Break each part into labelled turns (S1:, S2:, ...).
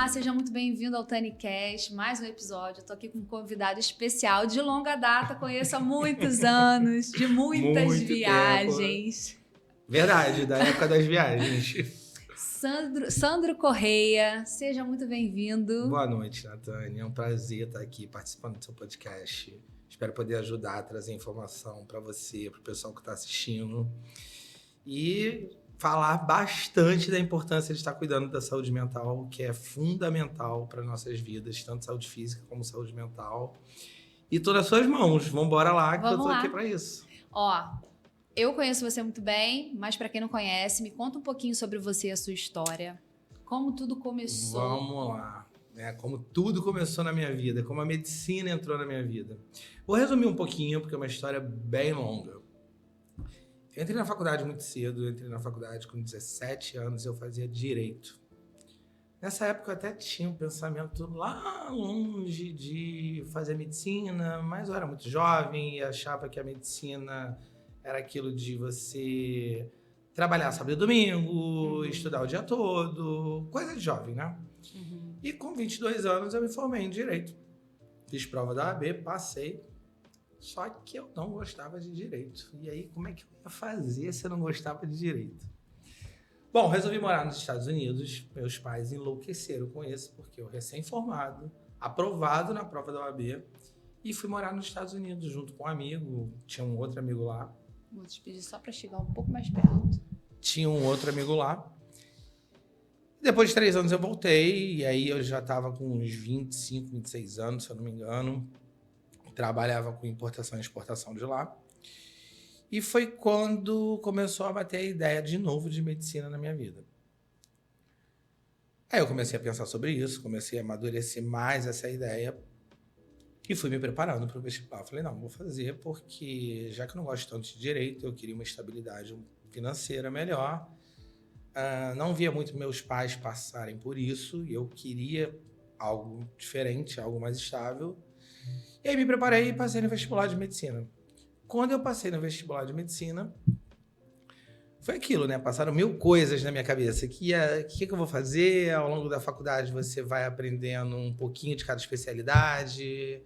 S1: Olá, seja muito bem-vindo ao TaniCast, mais um episódio. Estou aqui com um convidado especial de longa data, conheço há muitos anos, de muitas
S2: Muito
S1: viagens.
S2: Tempo. Verdade, da época das viagens.
S1: Sandro Correia, seja muito bem-vindo.
S2: Boa noite, Natânia. É um prazer estar aqui participando do seu podcast. Espero poder ajudar a trazer informação para você, para o pessoal que está assistindo. E falar bastante da importância de estar cuidando da saúde mental, que é fundamental para nossas vidas, tanto saúde física como saúde mental. E tô nas suas mãos. Vamos embora lá, que eu tô aqui para isso.
S1: Ó, eu conheço você muito bem, mas para quem não conhece, me conta um pouquinho sobre você e a sua história. Como tudo começou?
S2: Vamos lá. Como tudo começou na minha vida, como a medicina entrou na minha vida. Vou resumir um pouquinho, porque é uma história bem longa. Eu entrei na faculdade muito cedo, entrei na faculdade com 17 anos, eu fazia direito. Nessa época eu até tinha um pensamento lá longe de fazer medicina, mas eu era muito jovem e achava que a medicina era aquilo de você trabalhar sábado e domingo, estudar o dia todo, coisa de jovem, né? E com 22 anos eu me formei em direito. Fiz prova da OAB, passei. Só que eu não gostava de direito. E aí, como é que eu ia fazer se eu não gostava de direito? Bom, resolvi morar nos Estados Unidos. Meus pais enlouqueceram com isso, porque eu recém-formado, aprovado na prova da OAB, e fui morar nos Estados Unidos junto com um amigo. Tinha um outro amigo lá.
S1: Vou te pedir só para chegar um pouco mais perto.
S2: Tinha um outro amigo lá. Depois de 3 anos eu voltei, e aí eu já estava com uns 25, 26 anos, se eu não me engano. Trabalhava com importação e exportação de lá. E foi quando começou a bater a ideia de novo de medicina na minha vida. Aí eu comecei a pensar sobre isso, comecei a amadurecer mais essa ideia e fui me preparando para o vestibular. Falei, não, vou fazer porque já que eu não gosto tanto de direito, eu queria uma estabilidade financeira melhor. Não via muito meus pais passarem por isso e eu queria algo diferente, algo mais estável. E aí me preparei e passei no vestibular de medicina. Quando eu passei no vestibular de medicina, foi aquilo, né? Passaram 1000 coisas na minha cabeça. O que eu vou fazer? Ao longo da faculdade você vai aprendendo um pouquinho de cada especialidade.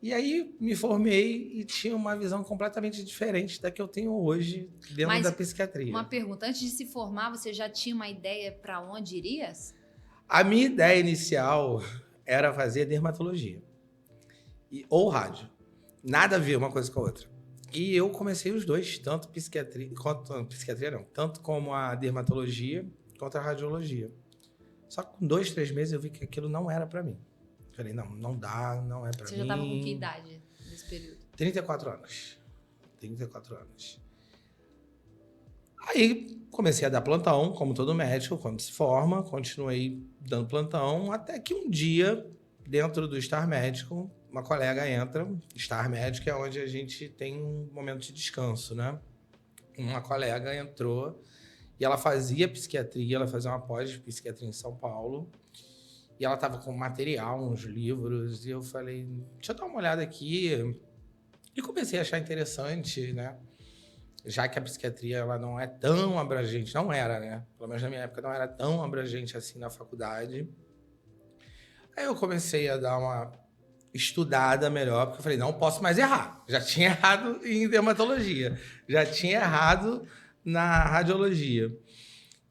S2: E aí me formei e tinha uma visão completamente diferente da que eu tenho hoje dentro da psiquiatria.
S1: Uma pergunta, antes de se formar, você já tinha uma ideia para onde irias?
S2: A minha ideia inicial era fazer dermatologia. Ou rádio. Nada a ver uma coisa com a outra. E eu comecei os dois, tanto como a dermatologia, quanto a radiologia. Só que com 2, 3 meses eu vi que aquilo não era pra mim. Falei, não dá, não é pra mim.
S1: Você já tava com que idade nesse período?
S2: 34 anos. 34 anos. Aí comecei a dar plantão, como todo médico, quando se forma, continuei dando plantão, até que um dia, dentro do Star Médico, uma colega entra, Star Médico é onde a gente tem um momento de descanso, né? Uma colega entrou e ela fazia psiquiatria, ela fazia uma pós de psiquiatria em São Paulo, e ela estava com material, uns livros, e eu falei, deixa eu dar uma olhada aqui. E comecei a achar interessante, né? Já que a psiquiatria ela não é tão abrangente, não era, né? Pelo menos na minha época não era tão abrangente assim na faculdade. Aí eu comecei a dar uma estudada melhor, porque eu falei, não posso mais errar. Já tinha errado em dermatologia, já tinha errado na radiologia.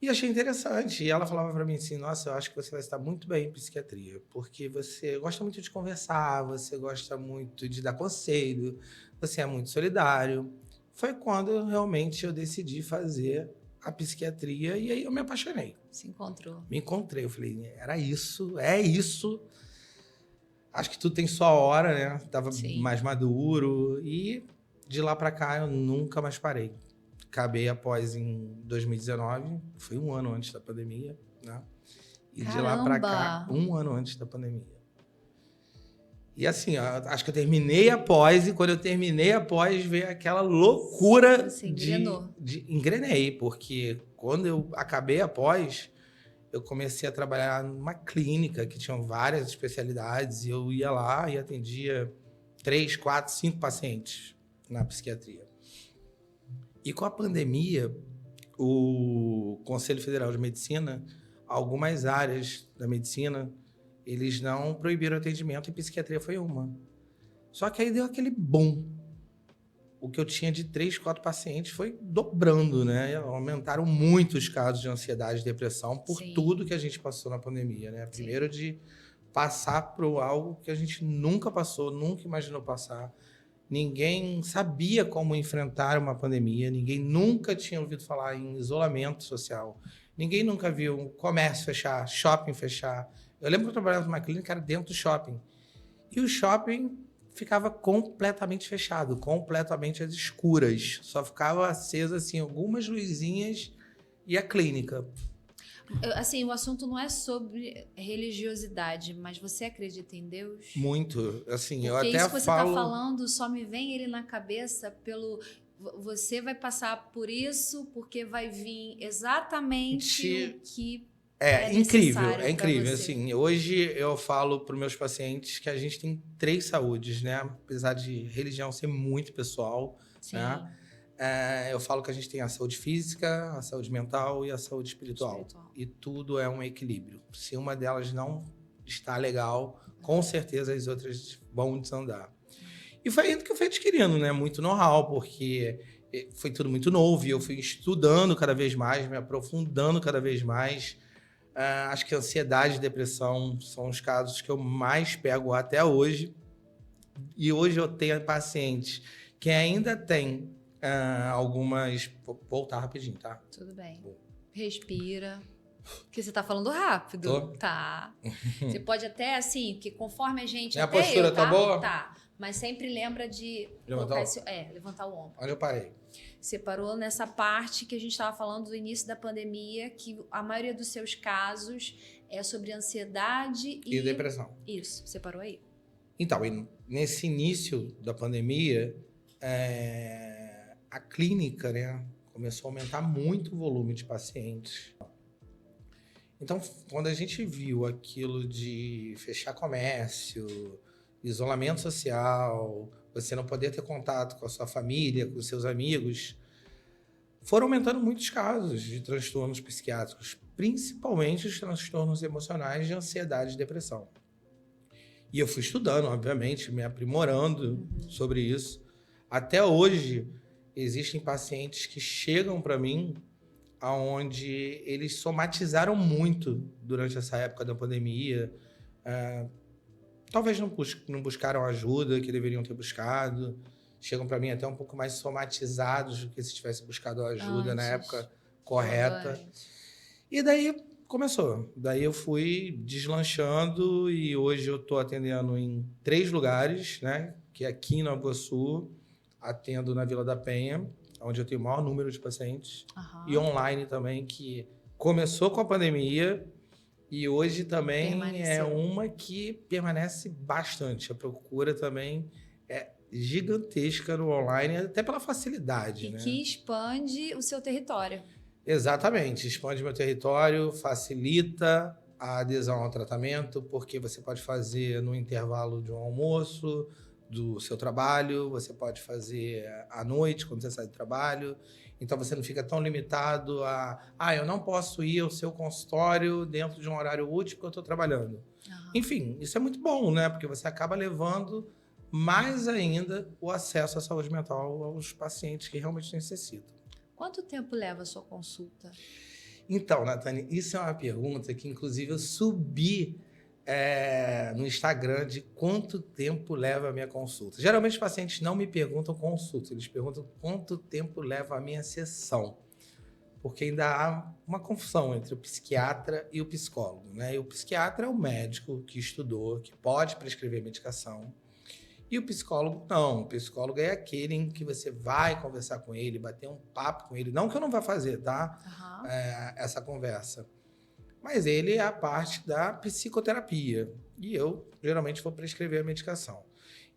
S2: E achei interessante. E ela falava para mim assim, nossa, eu acho que você vai estar muito bem em psiquiatria, porque você gosta muito de conversar, você gosta muito de dar conselho, você é muito solidário. Foi quando realmente eu decidi fazer a psiquiatria e aí eu me apaixonei.
S1: Se encontrou.
S2: Me encontrei, eu falei, era isso, é isso. Acho que tudo tem sua hora, né? Tava mais maduro. E de lá pra cá eu nunca mais parei. Acabei após em 2019, foi 1 ano antes da pandemia, né? E
S1: Caramba!
S2: De lá pra cá, 1 ano antes da pandemia. E assim, acho que eu terminei após, e quando eu terminei após, veio aquela loucura.
S1: Você engrenou.
S2: Engrenei, porque quando eu acabei após, eu comecei a trabalhar numa clínica que tinha várias especialidades e eu ia lá e atendia 3, 4, 5 pacientes na psiquiatria. E com a pandemia, o Conselho Federal de Medicina algumas áreas da medicina, eles não proibiram atendimento e psiquiatria foi uma. Só que aí deu aquele boom. O que eu tinha de 3, 4 pacientes foi dobrando, né? Aumentaram muito os casos de ansiedade e depressão por
S1: Sim.
S2: tudo que a gente passou na pandemia, né? Primeiro de passar por algo que a gente nunca passou, nunca imaginou passar. Ninguém sabia como enfrentar uma pandemia, ninguém nunca tinha ouvido falar em isolamento social, ninguém nunca viu um comércio fechar, shopping fechar. Eu lembro que eu trabalhava numa clínica, era dentro do shopping. E o shopping ficava completamente fechado, completamente às escuras. Só ficava acesa, assim, algumas luzinhas e a clínica.
S1: Assim, o assunto não é sobre religiosidade, mas você acredita em Deus?
S2: Muito. Assim, eu
S1: Porque
S2: até
S1: isso que você
S2: falo...
S1: está falando só me vem ele na cabeça pelo... Você vai passar por isso porque vai vir exatamente o que é
S2: incrível,
S1: necessário
S2: é incrível.
S1: pra você.
S2: Assim, hoje eu falo para os meus pacientes que a gente tem 3 saúdes, né? Apesar de religião ser muito pessoal,
S1: Sim.
S2: né? Eu falo que a gente tem a saúde física, a saúde mental e a saúde espiritual. E tudo é um equilíbrio. Se uma delas não está legal, com certeza as outras vão desandar. E foi indo que eu fui adquirindo, né? Muito know-how, porque foi tudo muito novo e eu fui estudando cada vez mais, me aprofundando cada vez mais. Acho que ansiedade e depressão são os casos que eu mais pego até hoje. E hoje eu tenho pacientes que ainda têm algumas... Vou voltar rapidinho, tá?
S1: Tudo bem. Bom. Respira. Porque você tá falando rápido.
S2: Tô?
S1: Tá. Você pode até, assim, que conforme a gente...
S2: Minha
S1: até
S2: postura
S1: eu,
S2: tá boa?
S1: Tá. Mas sempre lembra de... levantar o ombro.
S2: Onde eu parei?
S1: Você parou nessa parte que a gente estava falando do início da pandemia, que a maioria dos seus casos é sobre ansiedade
S2: e depressão.
S1: Isso, você parou aí.
S2: Então, nesse início da pandemia, a clínica, né, começou a aumentar muito o volume de pacientes. Então, quando a gente viu aquilo de fechar comércio, isolamento social, você não poder ter contato com a sua família, com os seus amigos, foram aumentando muitos casos de transtornos psiquiátricos, principalmente os transtornos emocionais de ansiedade e depressão. E eu fui estudando, obviamente, me aprimorando sobre isso. Até hoje, existem pacientes que chegam para mim onde eles somatizaram muito durante essa época da pandemia. Talvez não buscaram a ajuda que deveriam ter buscado. Chegam para mim até um pouco mais somatizados do que se tivesse buscado a ajuda na época correta. E daí começou. Daí eu fui deslanchando e hoje eu estou atendendo em 3 lugares, né? Que é aqui em Nova Iguaçu, atendo na Vila da Penha, onde eu tenho o maior número de pacientes. E online também, que começou com a pandemia e hoje também é uma que permanece bastante. A procura também é gigantesca no online, até pela facilidade.
S1: E que expande o seu território.
S2: Exatamente. Expande meu território, facilita a adesão ao tratamento, porque você pode fazer no intervalo de um almoço, do seu trabalho, você pode fazer à noite, quando você sai do trabalho. Então, você não fica tão limitado eu não posso ir ao seu consultório dentro de um horário útil porque eu estou trabalhando. Enfim, isso é muito bom, né? Porque você acaba levando mais ainda o acesso à saúde mental aos pacientes que realmente necessitam.
S1: Quanto tempo leva a sua consulta?
S2: Então, Natane, isso é uma pergunta que, inclusive, eu subi no Instagram de quanto tempo leva a minha consulta. Geralmente, os pacientes não me perguntam consulta, eles perguntam quanto tempo leva a minha sessão. Porque ainda há uma confusão entre o psiquiatra e o psicólogo, né? E o psiquiatra é o médico que estudou, que pode prescrever medicação. E o psicólogo não. O psicólogo é aquele em que você vai conversar com ele, bater um papo com ele. Não que eu não vá fazer, tá? Essa conversa. Mas ele é a parte da psicoterapia. E eu, geralmente, vou prescrever a medicação.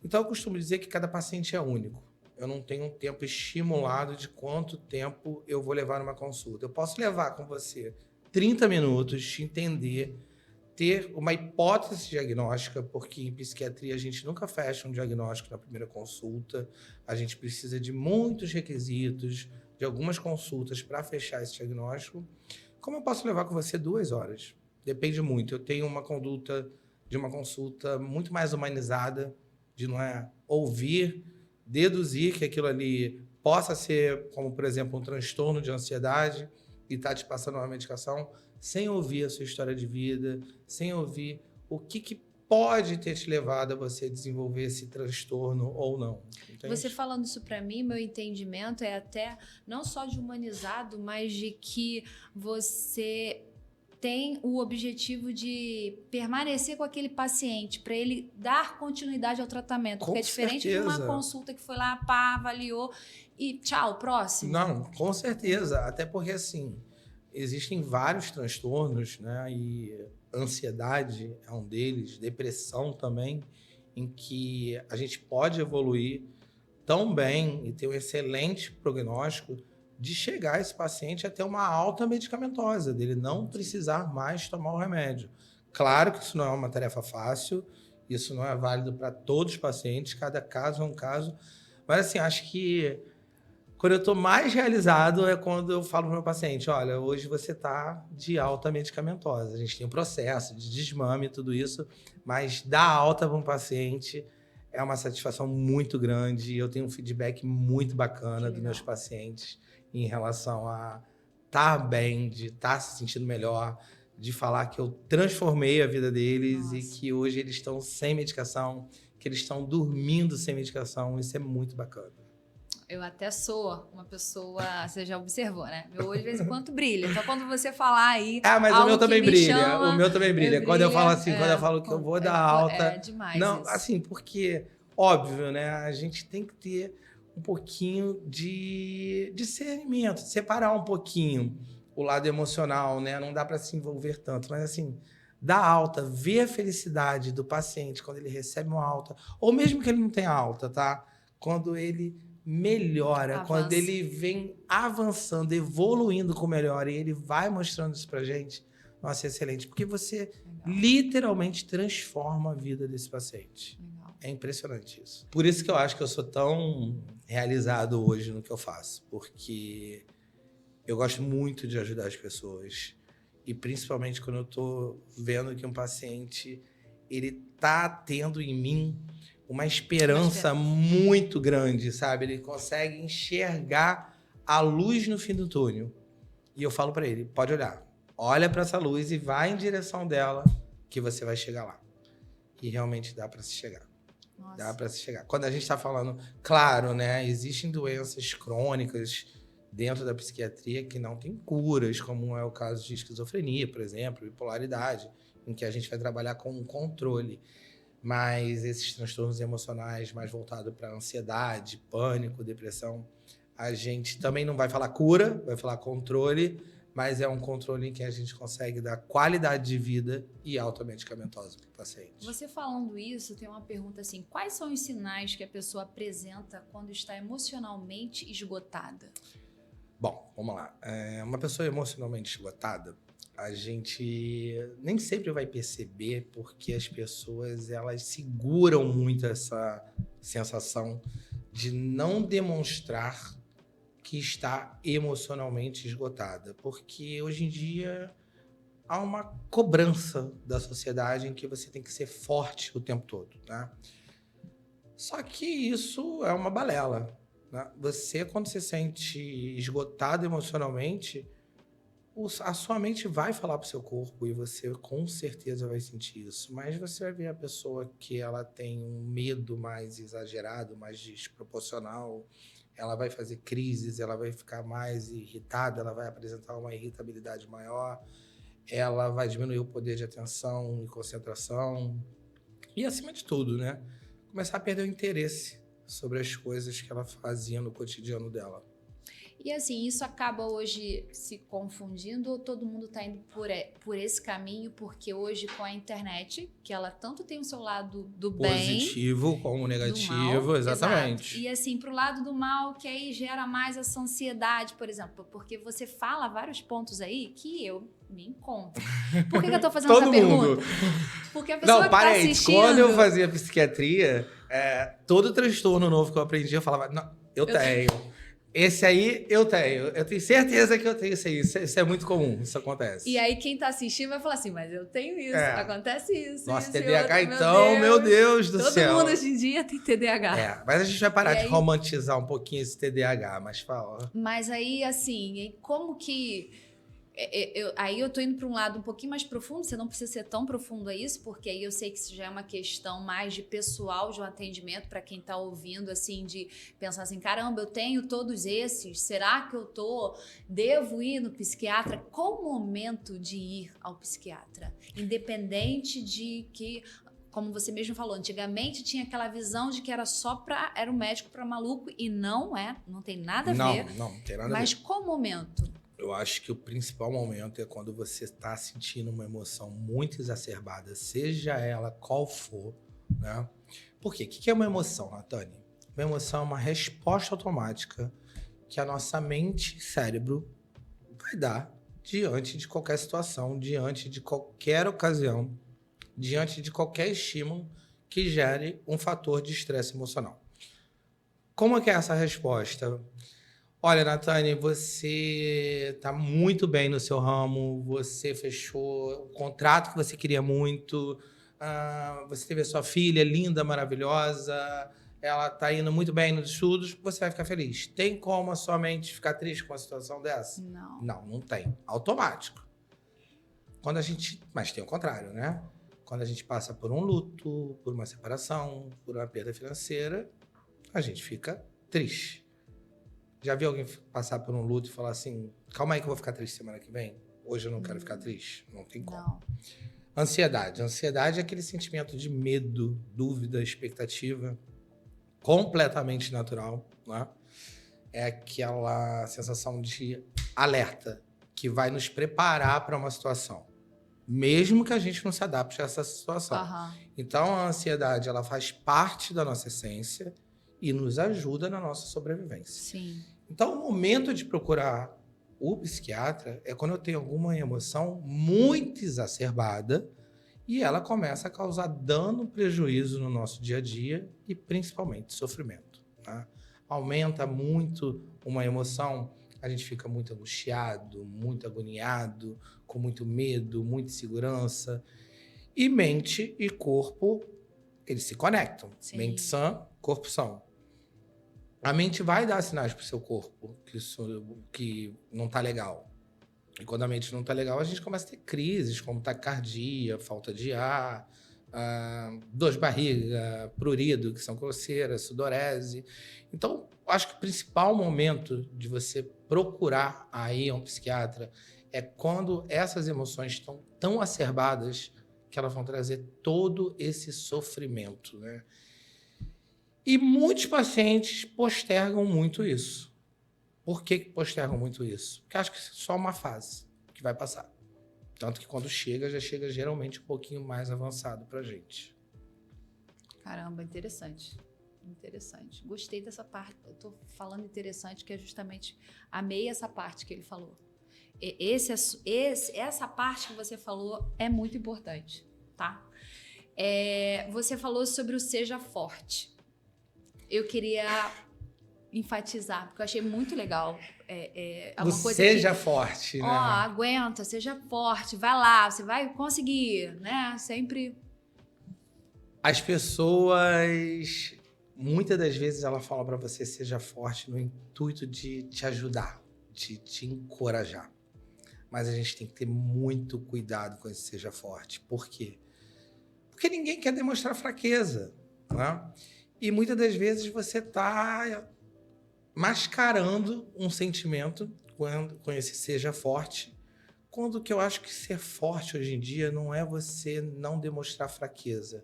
S2: Então, eu costumo dizer que cada paciente é único. Eu não tenho um tempo estimulado de quanto tempo eu vou levar numa consulta. Eu posso levar com você 30 minutos, te entender, ter uma hipótese diagnóstica, porque em psiquiatria a gente nunca fecha um diagnóstico na primeira consulta. A gente precisa de muitos requisitos, de algumas consultas para fechar esse diagnóstico. como eu posso levar com você 2 horas? Depende muito. Eu tenho uma conduta de uma consulta muito mais humanizada, de não é ouvir, deduzir que aquilo ali possa ser, como, por exemplo, um transtorno de ansiedade e tá te passando uma medicação, sem ouvir a sua história de vida, sem ouvir o que pode ter te levado a você desenvolver esse transtorno ou não. Entende?
S1: Você falando isso para mim, meu entendimento é até não só de humanizado, mas de que você tem o objetivo de permanecer com aquele paciente para ele dar continuidade ao tratamento.
S2: Com
S1: porque é diferente de uma consulta que foi lá, pá, avaliou e tchau, próximo.
S2: Não, com certeza. Até porque, assim, existem vários transtornos, né? E ansiedade é um deles, depressão também, em que a gente pode evoluir tão bem e ter um excelente prognóstico de chegar esse paciente a ter uma alta medicamentosa, dele não precisar mais tomar o remédio. Claro que isso não é uma tarefa fácil, isso não é válido para todos os pacientes, cada caso é um caso, mas assim, acho que quando eu estou mais realizado é quando eu falo para o meu paciente, olha, hoje você está de alta medicamentosa. A gente tem um processo de desmame e tudo isso, mas dar alta para um paciente é uma satisfação muito grande e eu tenho um feedback muito bacana dos meus pacientes em relação a estar bem, de estar se sentindo melhor, de falar que eu transformei a vida deles e que hoje eles estão sem medicação, que eles estão dormindo sem medicação. Isso é muito bacana.
S1: Eu até sou uma pessoa, você já observou, né? Meu olho de vez em quando brilha. Então, quando você falar aí.
S2: Mas o meu também brilha.
S1: Chama,
S2: o meu também brilha. Quando eu falo assim, quando eu falo que eu vou dar alta.
S1: É demais.
S2: Não,
S1: isso.
S2: assim, porque, óbvio, né? A gente tem que ter um pouquinho de discernimento, separar um pouquinho o lado emocional, né? Não dá para se envolver tanto, mas assim, dar alta, ver a felicidade do paciente quando ele recebe uma alta, ou mesmo que ele não tenha alta, tá? Quando ele melhora, quando ele vem avançando, evoluindo com melhora e ele vai mostrando isso pra gente, nossa, é excelente, porque você literalmente transforma a vida desse paciente. É impressionante isso. Por isso que eu acho que eu sou tão realizado hoje no que eu faço, porque eu gosto muito de ajudar as pessoas e principalmente quando eu tô vendo que um paciente ele tá tendo em mim uma esperança muito grande, sabe? Ele consegue enxergar a luz no fim do túnel. E eu falo para ele, pode olhar. Olha para essa luz e vai em direção dela que você vai chegar lá. E realmente dá para se chegar. Nossa. Dá para se chegar. Quando a gente está falando, claro, né? Existem doenças crônicas dentro da psiquiatria que não tem curas, como é o caso de esquizofrenia, por exemplo, bipolaridade, em que a gente vai trabalhar com um controle. Mas esses transtornos emocionais mais voltados para ansiedade, pânico, depressão, a gente também não vai falar cura, vai falar controle, mas é um controle em que a gente consegue dar qualidade de vida e automedicamentosa para o paciente.
S1: Você falando isso, tem uma pergunta assim, quais são os sinais que a pessoa apresenta quando está emocionalmente esgotada?
S2: Bom, vamos lá. Uma pessoa emocionalmente esgotada, a gente nem sempre vai perceber porque as pessoas elas seguram muito essa sensação de não demonstrar que está emocionalmente esgotada. Porque hoje em dia há uma cobrança da sociedade em que você tem que ser forte o tempo todo, né? Só que isso é uma balela, né? Você, quando se sente esgotado emocionalmente, a sua mente vai falar pro seu corpo e você com certeza vai sentir isso. Mas você vai ver a pessoa que ela tem um medo mais exagerado, mais desproporcional, ela vai fazer crises, ela vai ficar mais irritada, ela vai apresentar uma irritabilidade maior, ela vai diminuir o poder de atenção e concentração. E acima de tudo, né? Começar a perder o interesse sobre as coisas que ela fazia no cotidiano dela.
S1: E assim, isso acaba hoje se confundindo ou todo mundo está indo por esse caminho? Porque hoje com a internet, que ela tanto tem o seu lado do bem...
S2: Positivo como negativo,
S1: mal,
S2: exatamente.
S1: Exato. E assim, pro lado do mal, que aí gera mais essa ansiedade, por exemplo. Porque você fala vários pontos aí que eu me encontro. Por que eu tô fazendo essa pergunta? Porque a pessoa que tá assistindo...
S2: Quando eu fazia psiquiatria, todo transtorno novo que eu aprendi, eu falava, não, eu tenho... Esse aí eu tenho. Eu tenho certeza que eu tenho esse aí. Isso é muito comum, isso acontece.
S1: E aí quem tá assistindo vai falar assim, mas eu tenho isso, acontece isso,
S2: Nossa,
S1: isso
S2: TDAH
S1: e outro,
S2: então, meu Deus do céu.
S1: Todo mundo hoje em dia tem TDAH.
S2: Mas a gente vai parar
S1: E
S2: de
S1: aí...
S2: romantizar um pouquinho esse TDAH, mas fala.
S1: Mas aí, assim, como que... Aí eu tô indo para um lado um pouquinho mais profundo, você não precisa ser tão profundo a isso, porque aí eu sei que isso já é uma questão mais de pessoal de um atendimento para quem tá ouvindo, assim, de pensar assim, caramba, eu tenho todos esses, será que eu devo ir no psiquiatra? Qual o momento de ir ao psiquiatra? Independente de que, como você mesmo falou, antigamente tinha aquela visão de que era era um médico para maluco, e não tem nada a ver.
S2: Não tem nada a ver.
S1: Mas qual o momento?
S2: Eu acho que o principal momento é quando você está sentindo uma emoção muito exacerbada, seja ela qual for, né? Por quê? O que é uma emoção, Natane? Uma emoção é uma resposta automática que a nossa mente e cérebro vai dar diante de qualquer situação, diante de qualquer ocasião, diante de qualquer estímulo que gere um fator de estresse emocional. Como é que é essa resposta? Olha, Natane, você está muito bem no seu ramo, você fechou o contrato que você queria muito, você teve a sua filha linda, maravilhosa, ela está indo muito bem nos estudos, você vai ficar feliz. Tem como a sua mente ficar triste com uma situação dessa?
S1: Não.
S2: Não tem. Automático. Mas tem o contrário, né? Quando a gente passa por um luto, por uma separação, por uma perda financeira, a gente fica triste. Já viu alguém passar por um luto e falar assim, calma aí que eu vou ficar triste semana que vem? Hoje eu não quero ficar triste. Não tem como.
S1: Não.
S2: Ansiedade. Ansiedade é aquele sentimento de medo, dúvida, expectativa, completamente natural, né? É aquela sensação de alerta que vai nos preparar para uma situação, mesmo que a gente não se adapte a essa situação. Então, a ansiedade, ela faz parte da nossa essência e nos ajuda na nossa sobrevivência.
S1: Sim.
S2: Então, o momento de procurar o psiquiatra é quando eu tenho alguma emoção muito exacerbada e ela começa a causar dano, prejuízo no nosso dia a dia e principalmente sofrimento. Tá? Aumenta muito uma emoção, a gente fica muito angustiado, muito agoniado, com muito medo, muita insegurança. E mente e corpo, eles se conectam. Sim. Mente sã, corpo são. A mente vai dar sinais para o seu corpo que não está legal. E quando a mente não está legal, a gente começa a ter crises, como taquicardia, falta de ar, dor de barriga, prurido, que são coceiras, sudorese. Então, acho que o principal momento de você procurar aí um psiquiatra é quando essas emoções estão tão acerbadas que elas vão trazer todo esse sofrimento, né? E muitos pacientes postergam muito isso. Por que postergam muito isso? Porque acham que é só uma fase que vai passar. Tanto que quando chega, já chega geralmente um pouquinho mais avançado pra gente.
S1: Caramba, interessante. Interessante. Gostei dessa parte. Eu tô falando interessante, que é justamente... Amei essa parte que ele falou. Essa parte que você falou é muito importante, tá? Você falou sobre o seja forte. Eu queria enfatizar, porque eu achei muito legal.
S2: Seja forte, né?
S1: Aguenta, seja forte, vai lá, você vai conseguir, né? Sempre.
S2: As pessoas, muitas das vezes, elas falam para você seja forte no intuito de te ajudar, de te encorajar. Mas a gente tem que ter muito cuidado com esse seja forte. Por quê? Porque ninguém quer demonstrar fraqueza, né? E muitas das vezes você está mascarando um sentimento com esse seja forte, quando que eu acho que ser forte hoje em dia não é você não demonstrar fraqueza,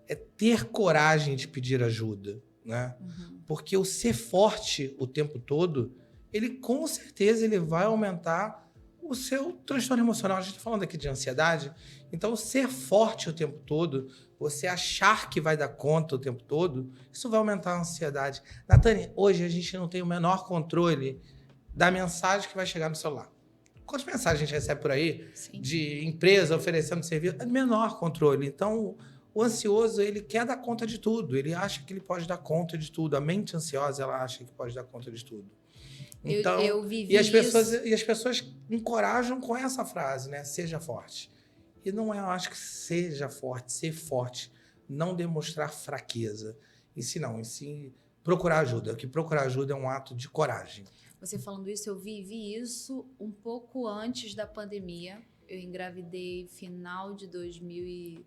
S2: é ter coragem de pedir ajuda, né? Uhum. Porque o ser forte o tempo todo, ele com certeza ele vai aumentar o seu transtorno emocional. A gente está falando aqui de ansiedade. Então, ser forte o tempo todo, você achar que vai dar conta o tempo todo, isso vai aumentar a ansiedade. Natane, hoje a gente não tem o menor controle da mensagem que vai chegar no celular. Quantas mensagens a gente recebe por aí? Sim. De empresa oferecendo serviço? É menor controle. Então, o ansioso, ele quer dar conta de tudo. Ele acha que ele pode dar conta de tudo. A mente ansiosa, ela acha que pode dar conta de tudo. Então,
S1: eu vivi
S2: e as pessoas,
S1: isso.
S2: e as pessoas encorajam com essa frase, né? Seja forte. E não é, eu acho que seja forte, ser forte, não demonstrar fraqueza. E se não, e se procurar ajuda, que procurar ajuda é um ato de coragem.
S1: Você falando isso, eu vivi isso um pouco antes da pandemia. Eu engravidei final de 2000 e...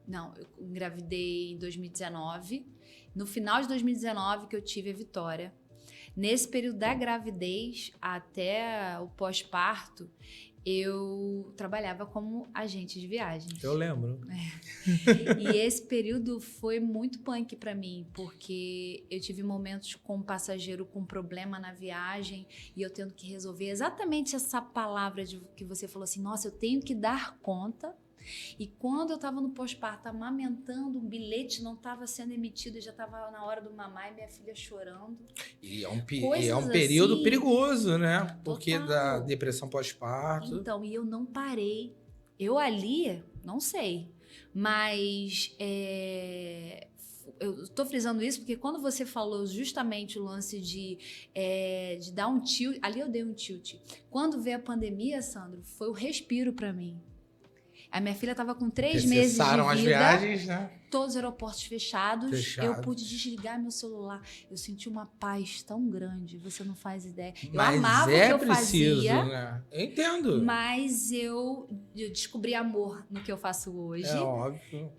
S1: Não, eu engravidei em 2019. No final de 2019 que eu tive a Vitória. Nesse período da gravidez até o pós-parto, eu trabalhava como agente de viagens.
S2: Eu lembro.
S1: E esse período foi muito punk pra mim, porque eu tive momentos com um passageiro com problema na viagem e eu tendo que resolver exatamente essa palavra que você falou assim, nossa, eu tenho que dar conta. E quando eu estava no pós-parto amamentando, um bilhete não estava sendo emitido, já estava na hora do mamar e minha filha chorando.
S2: E é um
S1: Coisas
S2: período
S1: assim,
S2: perigoso, né? Porque
S1: total.
S2: da depressão pós-parto.
S1: Então, e eu não parei. Eu ali, não sei, mas eu tô frisando isso porque quando você falou justamente o lance de dar um tilt, ali eu dei um tilt. Quando veio a pandemia, Sandro, foi o respiro para mim. A minha filha estava com 3 meses de vida.
S2: As viagens, né?
S1: Todos os aeroportos fechados. Eu pude desligar meu celular. Eu senti uma paz tão grande, você não faz ideia. Eu amava o que eu fazia.
S2: Né? Eu entendo.
S1: Mas eu descobri amor no que eu faço hoje.
S2: É óbvio.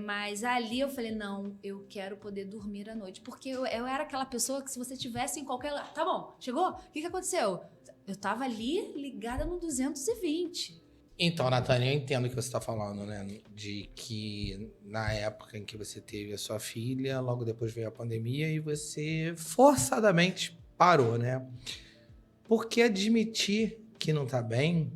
S1: Mas ali eu falei, não, eu quero poder dormir à noite. Porque eu era aquela pessoa que se você tivesse em qualquer lugar... Tá bom, chegou? O que aconteceu? Eu tava ali ligada no 220.
S2: Então, Natânia, eu entendo o que você está falando, né? De que na época em que você teve a sua filha, logo depois veio a pandemia e você forçadamente parou, né? Porque admitir que não tá bem,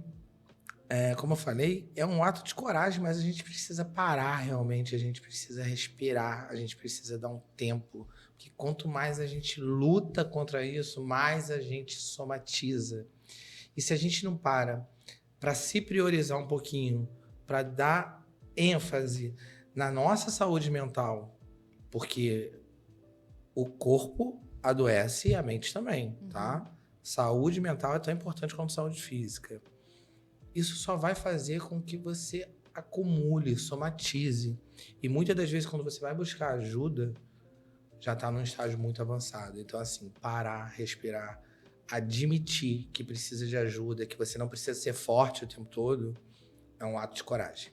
S2: como eu falei, é um ato de coragem, mas a gente precisa parar realmente, a gente precisa respirar, a gente precisa dar um tempo. Porque quanto mais a gente luta contra isso, mais a gente somatiza. E se a gente não para se priorizar um pouquinho, para dar ênfase na nossa saúde mental, porque o corpo adoece e a mente também, tá? Saúde mental é tão importante quanto saúde física. Isso só vai fazer com que você acumule, somatize. E muitas das vezes, quando você vai buscar ajuda, já está num estágio muito avançado. Então, assim, parar, respirar, admitir que precisa de ajuda, que você não precisa ser forte o tempo todo, é um ato de coragem.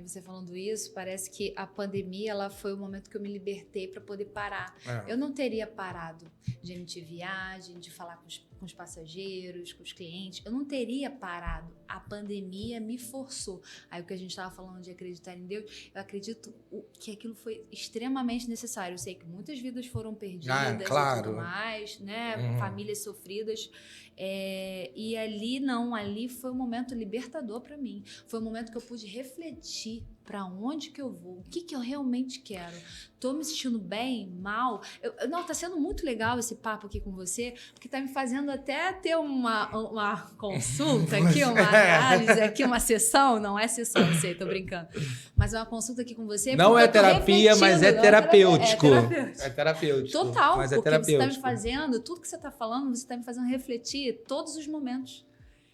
S1: Você falando isso, parece que a pandemia ela foi o momento que eu me libertei para poder parar. Eu não teria parado de emitir viagem, de falar com os passageiros, com os clientes. Eu não teria parado. A pandemia me forçou. Aí o que a gente estava falando de acreditar em Deus, eu acredito que aquilo foi extremamente necessário. Eu sei que muitas vidas foram perdidas
S2: claro.
S1: e tudo mais, né? Famílias sofridas. E ali foi um momento libertador para mim. Foi um momento que eu pude refletir para onde que eu vou, o que que eu realmente quero. Tô me sentindo bem, mal? Não, tá sendo muito legal esse papo aqui com você, porque tá me fazendo até ter uma consulta aqui, uma análise aqui, uma sessão. Não é sessão, eu sei, tô brincando. Mas é uma consulta aqui com você.
S2: Não é terapia, mas é terapêutico.
S1: É
S2: terapêutico.
S1: Total,
S2: mas
S1: porque
S2: terapêutico.
S1: você tá me fazendo, tudo que você tá falando, você tá me fazendo refletir todos os momentos.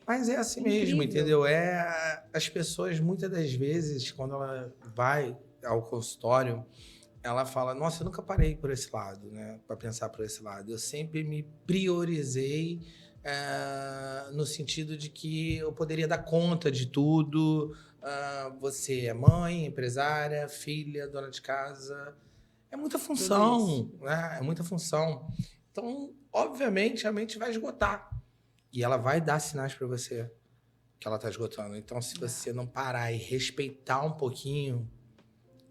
S2: Mas é assim mesmo, entendeu? As pessoas, muitas das vezes, quando ela vai ao consultório, ela fala, nossa, eu nunca parei por esse lado, né? Para pensar por esse lado. Eu sempre me priorizei no sentido de que eu poderia dar conta de tudo. Você é mãe, empresária, filha, dona de casa. É muita função, né? É muita função. Então, obviamente, a mente vai esgotar. E ela vai dar sinais para você que ela está esgotando. Então, se você não parar e respeitar um pouquinho,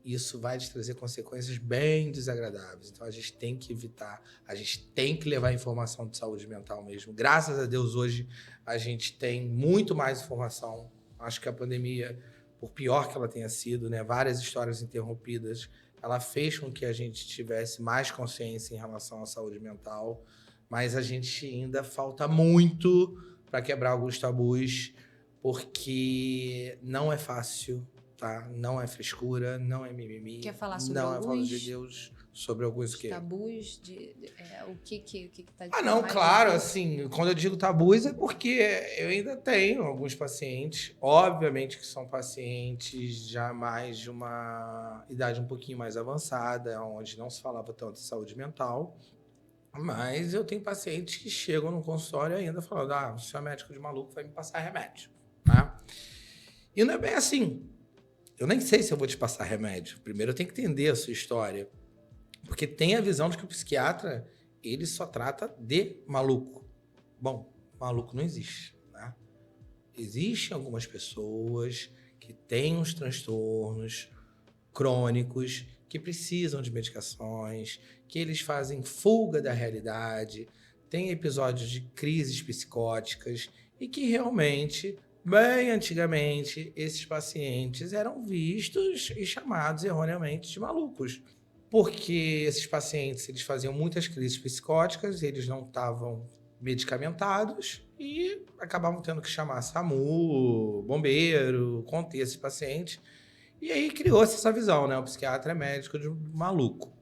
S2: isso vai te trazer consequências bem desagradáveis. Então, a gente tem que evitar, a gente tem que levar informação de saúde mental mesmo. Graças a Deus, hoje, a gente tem muito mais informação. Acho que a pandemia, por pior que ela tenha sido, né, várias histórias interrompidas, ela fez com que a gente tivesse mais consciência em relação à saúde mental. Mas a gente ainda falta muito para quebrar alguns tabus, porque não é fácil, tá? Não é frescura, não é mimimi.
S1: Quer falar sobre
S2: não
S1: alguns?
S2: é falta de Deus. Sobre alguns
S1: Os tabus o que tá
S2: não,
S1: mais
S2: claro,
S1: difícil?
S2: assim, quando eu digo tabus é porque eu ainda tenho alguns pacientes, obviamente que são pacientes já mais de uma idade um pouquinho mais avançada, onde não se falava tanto de saúde mental, mas eu tenho pacientes que chegam no consultório ainda falando, o senhor é médico de maluco, vai me passar remédio, tá? E não é bem assim. Eu nem sei se eu vou te passar remédio. Primeiro eu tenho que entender a sua história. Porque tem a visão de que o psiquiatra, ele só trata de maluco. Bom, maluco não existe, né? Existem algumas pessoas que têm uns transtornos crônicos, que precisam de medicações, que eles fazem fuga da realidade, tem episódios de crises psicóticas e que realmente, bem antigamente, esses pacientes eram vistos e chamados erroneamente de malucos. Porque esses pacientes, eles faziam muitas crises psicóticas, eles não estavam medicamentados e acabavam tendo que chamar SAMU, bombeiro, conter esse paciente. E aí criou-se essa visão, né? O psiquiatra é médico de maluco.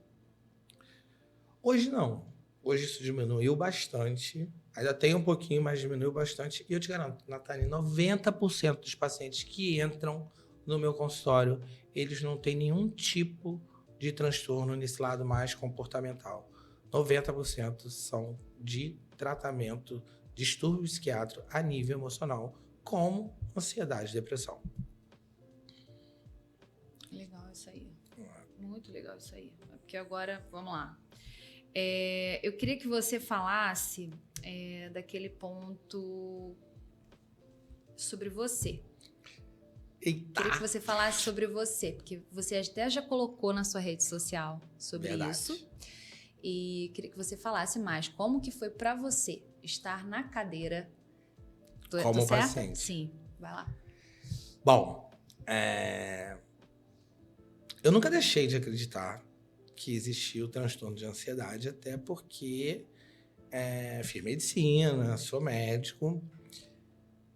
S2: Hoje não. Hoje isso diminuiu bastante. Ainda tem um pouquinho, mas diminuiu bastante. E eu te garanto, Nathani, 90% dos pacientes que entram no meu consultório, eles não têm nenhum tipo de transtorno nesse lado mais comportamental. 90% são de tratamento, distúrbio psiquiátrico a nível emocional, como ansiedade e depressão.
S1: Legal isso aí. Muito legal isso aí. Porque agora, vamos lá. Eu queria que você falasse daquele ponto sobre você.
S2: Eita.
S1: Queria que você falasse sobre você, porque você até já colocou na sua rede social sobre isso. E queria que você falasse mais. Como que foi para você estar na cadeira?
S2: Como
S1: certa?
S2: paciente.
S1: Sim, vai lá.
S2: Bom, eu nunca deixei de acreditar que existia o transtorno de ansiedade, até porque fiz medicina, sou médico,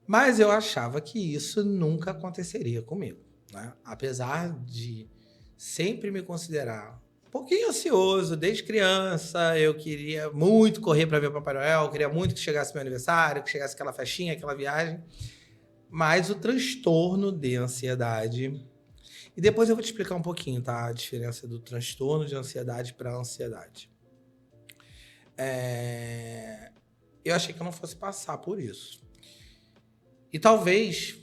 S2: mas eu achava que isso nunca aconteceria comigo, né? Apesar de sempre me considerar um pouquinho ansioso, desde criança, eu queria muito correr para ver o Papai Noel, queria muito que chegasse meu aniversário, que chegasse aquela festinha, aquela viagem, mas o transtorno de ansiedade... E depois eu vou te explicar um pouquinho, tá? A diferença do transtorno de ansiedade para a ansiedade. Eu achei que eu não fosse passar por isso. E talvez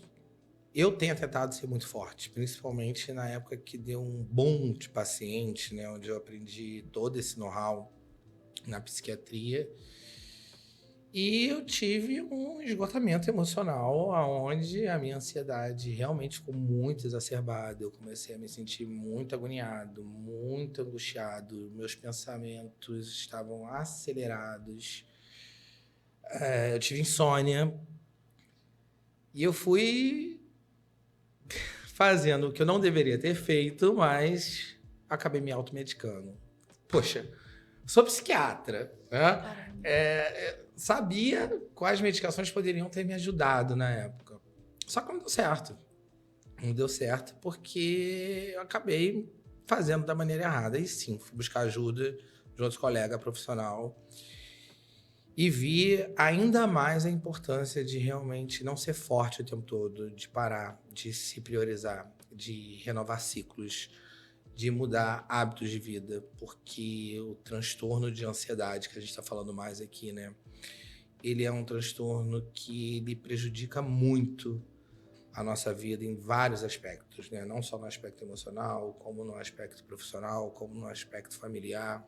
S2: eu tenha tentado ser muito forte, principalmente na época que deu um boom de paciente, né? Onde eu aprendi todo esse know-how na psiquiatria. E eu tive um esgotamento emocional, onde a minha ansiedade realmente ficou muito exacerbada. Eu comecei a me sentir muito agoniado, muito angustiado. Meus pensamentos estavam acelerados. Eu tive insônia. E eu fui fazendo o que eu não deveria ter feito, mas acabei me automedicando. Poxa, sou psiquiatra, né? Sabia quais medicações poderiam ter me ajudado na época. Só que não deu certo. Não deu certo porque eu acabei fazendo da maneira errada. E sim, fui buscar ajuda de outro colega profissional. E vi ainda mais a importância de realmente não ser forte o tempo todo, de parar, de se priorizar, de renovar ciclos, de mudar hábitos de vida, porque o transtorno de ansiedade, que a gente está falando mais aqui, né? Ele é um transtorno que ele prejudica muito a nossa vida em vários aspectos, né? Não só no aspecto emocional, como no aspecto profissional, como no aspecto familiar.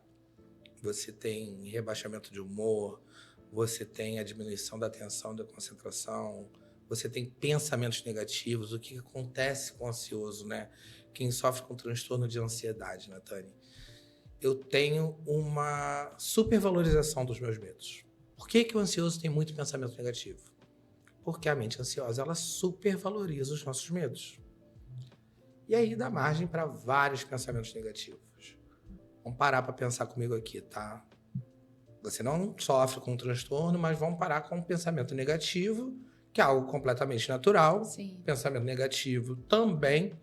S2: Você tem rebaixamento de humor, você tem a diminuição da atenção, da concentração, você tem pensamentos negativos. O que acontece com o ansioso, né? Quem sofre com transtorno de ansiedade, Nathani? Eu tenho uma supervalorização dos meus medos. Por que o ansioso tem muito pensamento negativo? Porque a mente ansiosa, ela supervaloriza os nossos medos. E aí dá margem para vários pensamentos negativos. Vamos parar para pensar comigo aqui, tá? Você não sofre com um transtorno, mas vamos parar com um pensamento negativo, que é algo completamente natural.
S1: Sim.
S2: Pensamento negativo também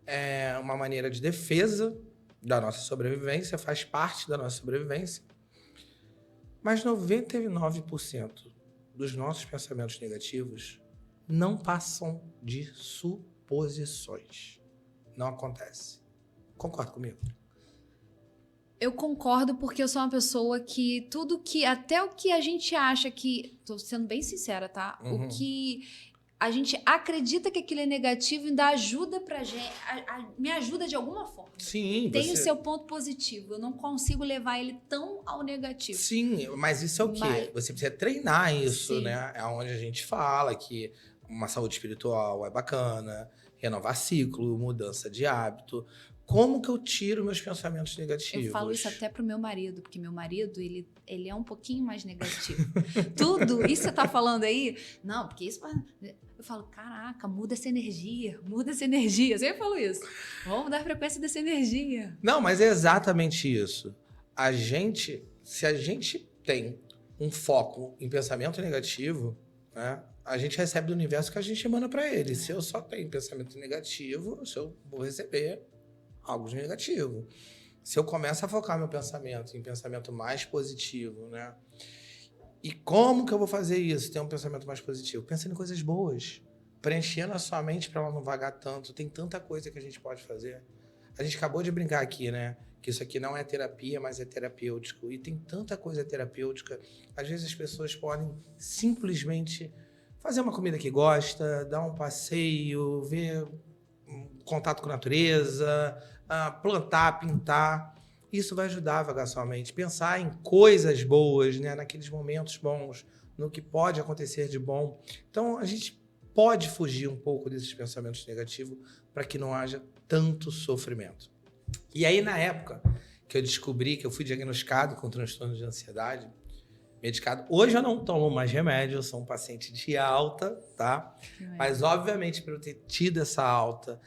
S2: é uma maneira de defesa, da nossa sobrevivência, faz parte da nossa sobrevivência. Mas 99% dos nossos pensamentos negativos não passam de suposições. Não acontece. Concorda comigo?
S1: Eu concordo porque eu sou uma pessoa que até o que a gente acha que, tô sendo bem sincera, tá?
S2: Uhum.
S1: O que a gente acredita que aquilo é negativo ainda ajuda pra gente, me ajuda de alguma forma.
S2: Sim,
S1: Tem o seu ponto positivo, eu não consigo levar ele tão ao negativo.
S2: Sim, mas isso é o quê? Você precisa treinar isso,
S1: Sim.
S2: né? É onde a gente fala que uma saúde espiritual é bacana, renovar ciclo, mudança de hábito. Como que eu tiro meus pensamentos negativos?
S1: Eu falo isso até pro meu marido, porque meu marido, ele é um pouquinho mais negativo. Tudo, isso que você tá falando aí, não, porque isso... Eu falo, caraca, muda essa energia. Eu sempre falo isso. Vamos mudar a frequência dessa energia.
S2: Não, mas é exatamente isso. Se a gente tem um foco em pensamento negativo, né, a gente recebe do universo que a gente emana para ele. Se eu só tenho pensamento negativo, eu vou receber algo de negativo. Se eu começo a focar meu pensamento em pensamento mais positivo, né? E como que eu vou fazer isso? Ter um pensamento mais positivo? Pensando em coisas boas. Preenchendo a sua mente para ela não vagar tanto. Tem tanta coisa que a gente pode fazer. A gente acabou de brincar aqui, né? Que isso aqui não é terapia, mas é terapêutico. E tem tanta coisa terapêutica. Às vezes as pessoas podem simplesmente fazer uma comida que gosta, dar um passeio, ver contato com a natureza, plantar, pintar. Isso vai ajudar a vagar sua mente. Pensar em coisas boas, né? Naqueles momentos bons, no que pode acontecer de bom. Então, a gente pode fugir um pouco desses pensamentos negativos para que não haja tanto sofrimento. E aí, na época que eu descobri que eu fui diagnosticado com transtorno de ansiedade, medicado. Hoje eu não tomo mais remédio, eu sou um paciente de alta, tá? Mas, obviamente, para eu ter tido essa alta,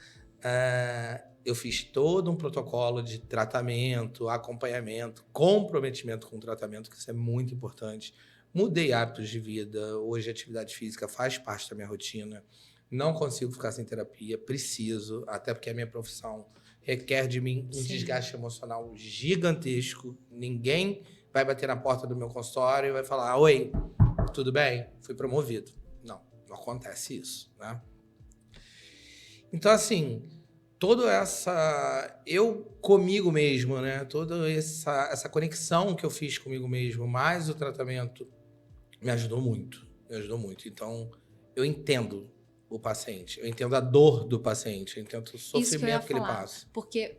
S2: eu fiz todo um protocolo de tratamento, acompanhamento, comprometimento com o tratamento, que isso é muito importante. Mudei hábitos de vida, hoje a atividade física faz parte da minha rotina. Não consigo ficar sem terapia, preciso, até porque a minha profissão requer de mim um desgaste emocional gigantesco. Ninguém vai bater na porta do meu consultório e vai falar: oi, tudo bem? Fui promovido. Não acontece isso, né? Então, assim, eu comigo mesmo, né? Toda essa conexão que eu fiz comigo mesmo, mais o tratamento, me ajudou muito. Então, eu entendo o paciente, eu entendo a dor do paciente, eu entendo o sofrimento que ele passa.
S1: Porque,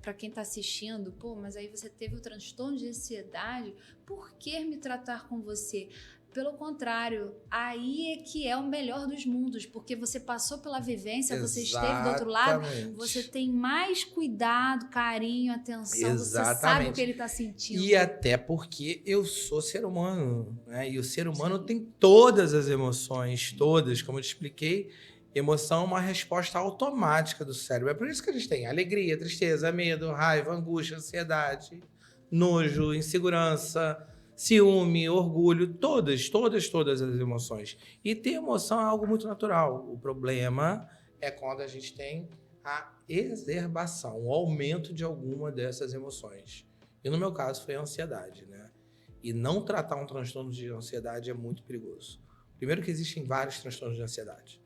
S1: para quem está assistindo, mas aí você teve o transtorno de ansiedade, por que me tratar com você? Pelo contrário, aí é que é o melhor dos mundos, porque você passou pela vivência, você esteve do outro lado, você tem mais cuidado, carinho, atenção, você sabe o que ele está sentindo.
S2: E até porque eu sou ser humano, né? E o ser humano tem todas as emoções, todas, como eu te expliquei. Emoção é uma resposta automática do cérebro. É por isso que a gente tem alegria, tristeza, medo, raiva, angústia, ansiedade, nojo, insegurança, ciúme, orgulho, todas as emoções. E ter emoção é algo muito natural. O problema é quando a gente tem a exacerbação, o aumento de alguma dessas emoções. E no meu caso foi a ansiedade, né? E não tratar um transtorno de ansiedade é muito perigoso. Primeiro que existem vários transtornos de ansiedade.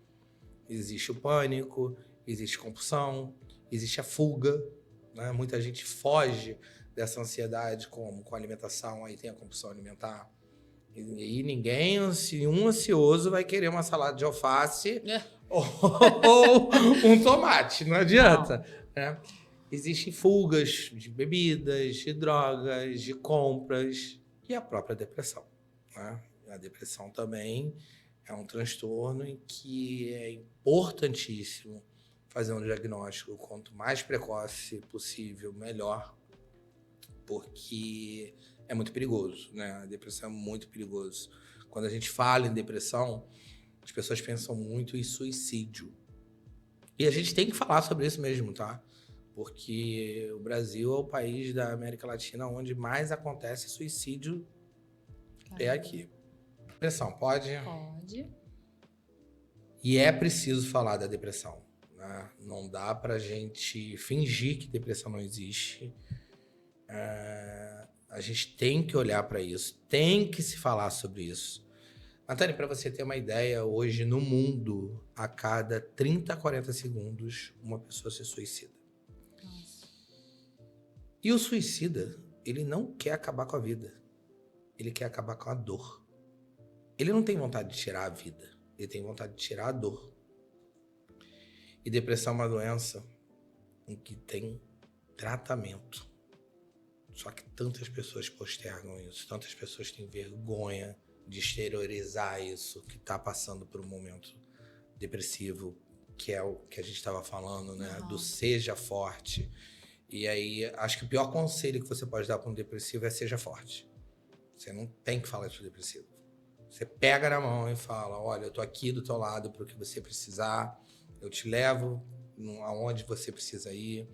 S2: Existe o pânico, existe compulsão, existe a fuga, né? Muita gente foge dessa ansiedade com alimentação, aí tem a compulsão alimentar. E ninguém, um ansioso vai querer uma salada de alface ou um tomate, não adianta. Né? Existem fugas de bebidas, de drogas, de compras e a própria depressão. Né? A depressão também é um transtorno em que é importantíssimo fazer um diagnóstico quanto mais precoce possível, melhor, porque é muito perigoso, né? A depressão é muito perigoso. Quando a gente fala em depressão, as pessoas pensam muito em suicídio. E a gente tem que falar sobre isso mesmo, tá? Porque o Brasil é o país da América Latina onde mais acontece suicídio. É aqui. Depressão, pode?
S1: Pode.
S2: E é preciso falar da depressão, né? Né? Não dá pra gente fingir que depressão não existe. A gente tem que olhar para isso, tem que se falar sobre isso. Nathani, para você ter uma ideia, hoje no mundo, a cada 30 a 40 segundos, uma pessoa se suicida.
S1: Nossa.
S2: E o suicida, ele não quer acabar com a vida. Ele quer acabar com a dor. Ele não tem vontade de tirar a vida. Ele tem vontade de tirar a dor. E depressão é uma doença em que tem tratamento. Só que tantas pessoas postergam isso. Tantas pessoas têm vergonha de exteriorizar isso, que está passando por um momento depressivo, que é o que a gente estava falando, né? Do seja forte. E aí, acho que o pior conselho que você pode dar para um depressivo é seja forte. Você não tem que falar isso pro depressivo. Você pega na mão e fala, olha, eu tô aqui do teu lado para o que você precisar, eu te levo aonde você precisa ir,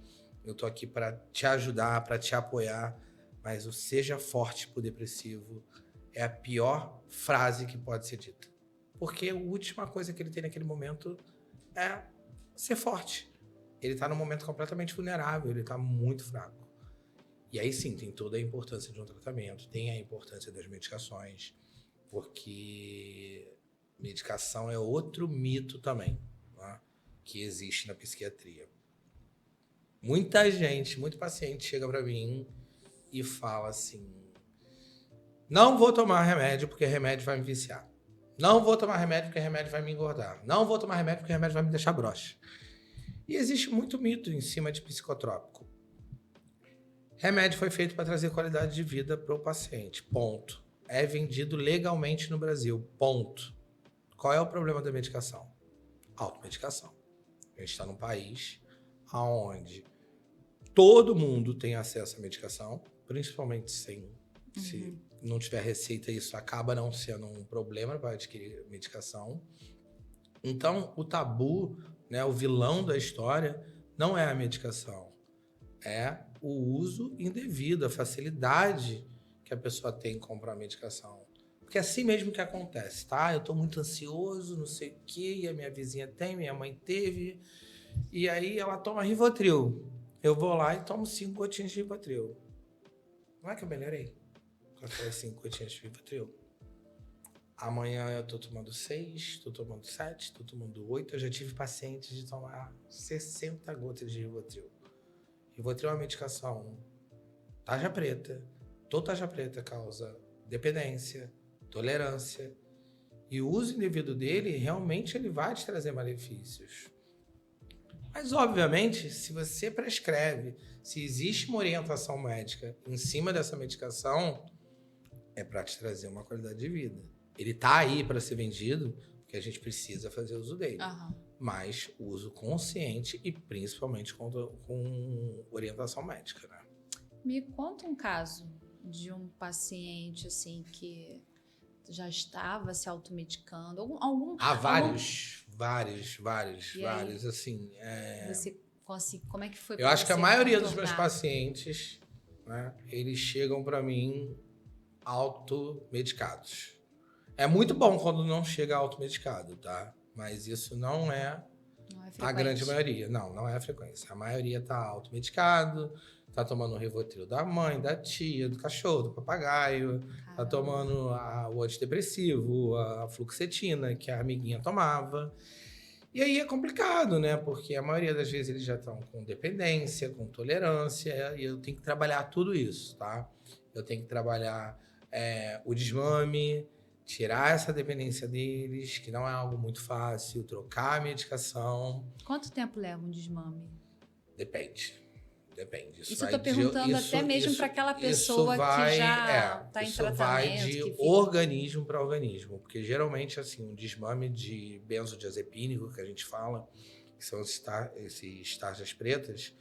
S2: eu tô aqui para te ajudar, para te apoiar, mas o seja forte pro depressivo é a pior frase que pode ser dita. Porque a última coisa que ele tem naquele momento é ser forte. Ele tá num momento completamente vulnerável, ele tá muito fraco. E aí sim, tem toda a importância de um tratamento, tem a importância das medicações, porque medicação é outro mito também, né, que existe na psiquiatria. Muita gente, muito paciente chega para mim e fala assim, não vou tomar remédio porque remédio vai me viciar. Não vou tomar remédio porque remédio vai me engordar. Não vou tomar remédio porque remédio vai me deixar broxa. E existe muito mito em cima de psicotrópico. Remédio foi feito para trazer qualidade de vida para o paciente. Ponto. É vendido legalmente no Brasil. Ponto. Qual é o problema da medicação? Automedicação. A gente está num país onde todo mundo tem acesso à medicação, principalmente se não tiver receita, isso acaba não sendo um problema para adquirir medicação. Então, o tabu, né, o vilão da história, não é a medicação, é o uso indevido, a facilidade que a pessoa tem em comprar medicação. Porque é assim mesmo que acontece, tá? Eu tô muito ansioso, não sei o quê, e a minha vizinha tem, minha mãe teve, e aí ela toma Rivotril. Eu vou lá e tomo 5 gotinhas de Rivotril. Não é que eu melhorei? Com aquelas 5 gotinhas de Rivotril. Amanhã eu tô tomando 6, tô tomando 7, tô tomando 8. Eu já tive pacientes de tomar 60 gotas de Rivotril. Rivotril é uma medicação tarja preta. Toda tarja preta causa dependência, tolerância. E o uso indevido dele, realmente, ele vai te trazer malefícios. Mas, obviamente, se você prescreve, se existe uma orientação médica em cima dessa medicação, é para te trazer uma qualidade de vida. Ele tá aí para ser vendido, porque a gente precisa fazer uso dele. Mas uso consciente e principalmente com orientação médica, né?
S1: Me conta um caso de um paciente assim que já estava se automedicando, vários,
S2: assim.
S1: Você como é que foi?
S2: Eu acho que a maioria dos meus pacientes, né, eles chegam para mim automedicados. É muito bom quando não chega automedicado, tá? Mas isso não é a grande maioria. Não é a frequência. A maioria tá automedicado, tá tomando o Rivotril da mãe, da tia, do cachorro, do papagaio. Caramba. Tá tomando o antidepressivo, a fluoxetina, que a amiguinha tomava. E aí é complicado, né? Porque a maioria das vezes eles já estão com dependência, com tolerância, e eu tenho que trabalhar tudo isso, tá? Eu tenho que trabalhar o desmame, tirar essa dependência deles, que não é algo muito fácil, trocar a medicação.
S1: Quanto tempo leva um desmame?
S2: Depende.
S1: Isso eu tô perguntando até mesmo para aquela pessoa que já está em tratamento.
S2: Isso vai de organismo para organismo, porque geralmente, assim, um desmame de benzodiazepínico, que a gente fala, que são esses tarjas pretas,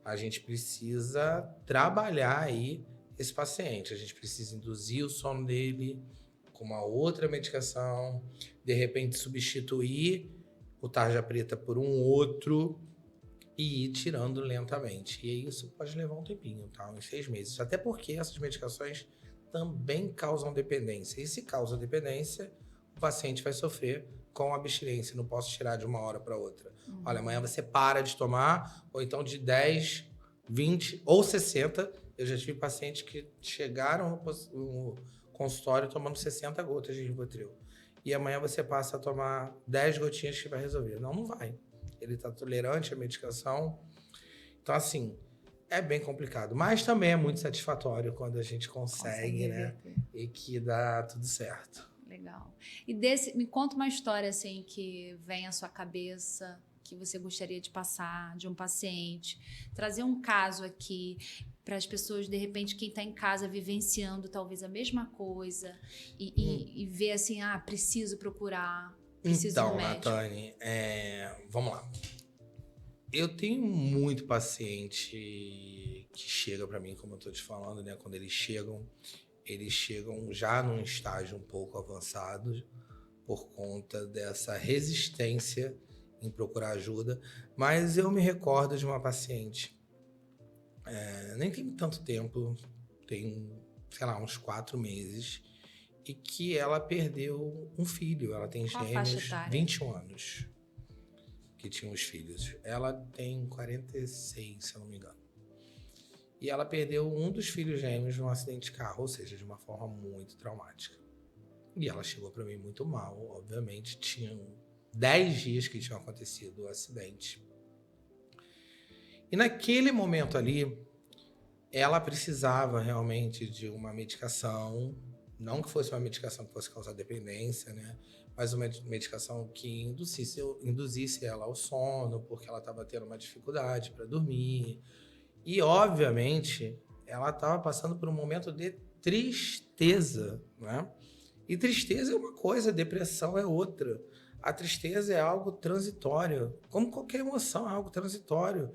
S2: a gente precisa trabalhar aí esse paciente. A gente precisa induzir o sono dele com uma outra medicação, de repente substituir o tarja preta por um outro e ir tirando lentamente. E isso pode levar um tempinho, tá? Uns 6 meses. Até porque essas medicações também causam dependência. E se causa dependência, o paciente vai sofrer com abstinência, não posso tirar de uma hora para outra. Olha, amanhã você para de tomar, ou então de 10, 20 ou 60. Eu já tive pacientes que chegaram no consultório tomando 60 gotas de Rivotril. E amanhã você passa a tomar 10 gotinhas que vai resolver. Não vai. Ele está tolerante à medicação. Então, assim, é bem complicado. Mas também é muito satisfatório quando a gente consegue, né? E que dá tudo certo.
S1: Legal. E me conta uma história, assim, que vem à sua cabeça, que você gostaria de passar, de um paciente. Trazer um caso aqui para as pessoas, de repente, quem está em casa vivenciando talvez a mesma coisa e ver assim, preciso procurar, preciso ir no médico.
S2: Natane, vamos lá. Eu tenho muito paciente que chega para mim, como eu estou te falando, né? Quando eles chegam já num estágio um pouco avançado por conta dessa resistência em procurar ajuda. Mas eu me recordo de uma paciente, nem tem tanto tempo, tem, sei lá, uns 4 meses, e que ela perdeu um filho. Ela tem gêmeos, 21 anos, que tinham os filhos. Ela tem 46, se eu não me engano. E ela perdeu um dos filhos gêmeos num acidente de carro, ou seja, de uma forma muito traumática. E ela chegou para mim muito mal, obviamente. Tinham 10 dias que tinha acontecido o acidente. E naquele momento ali, ela precisava realmente de uma medicação, não que fosse uma medicação que fosse causar dependência, né? Mas uma medicação que induzisse ela ao sono, porque ela estava tendo uma dificuldade para dormir. E, obviamente, ela estava passando por um momento de tristeza, né? E tristeza é uma coisa, depressão é outra. A tristeza é algo transitório, como qualquer emoção é algo transitório.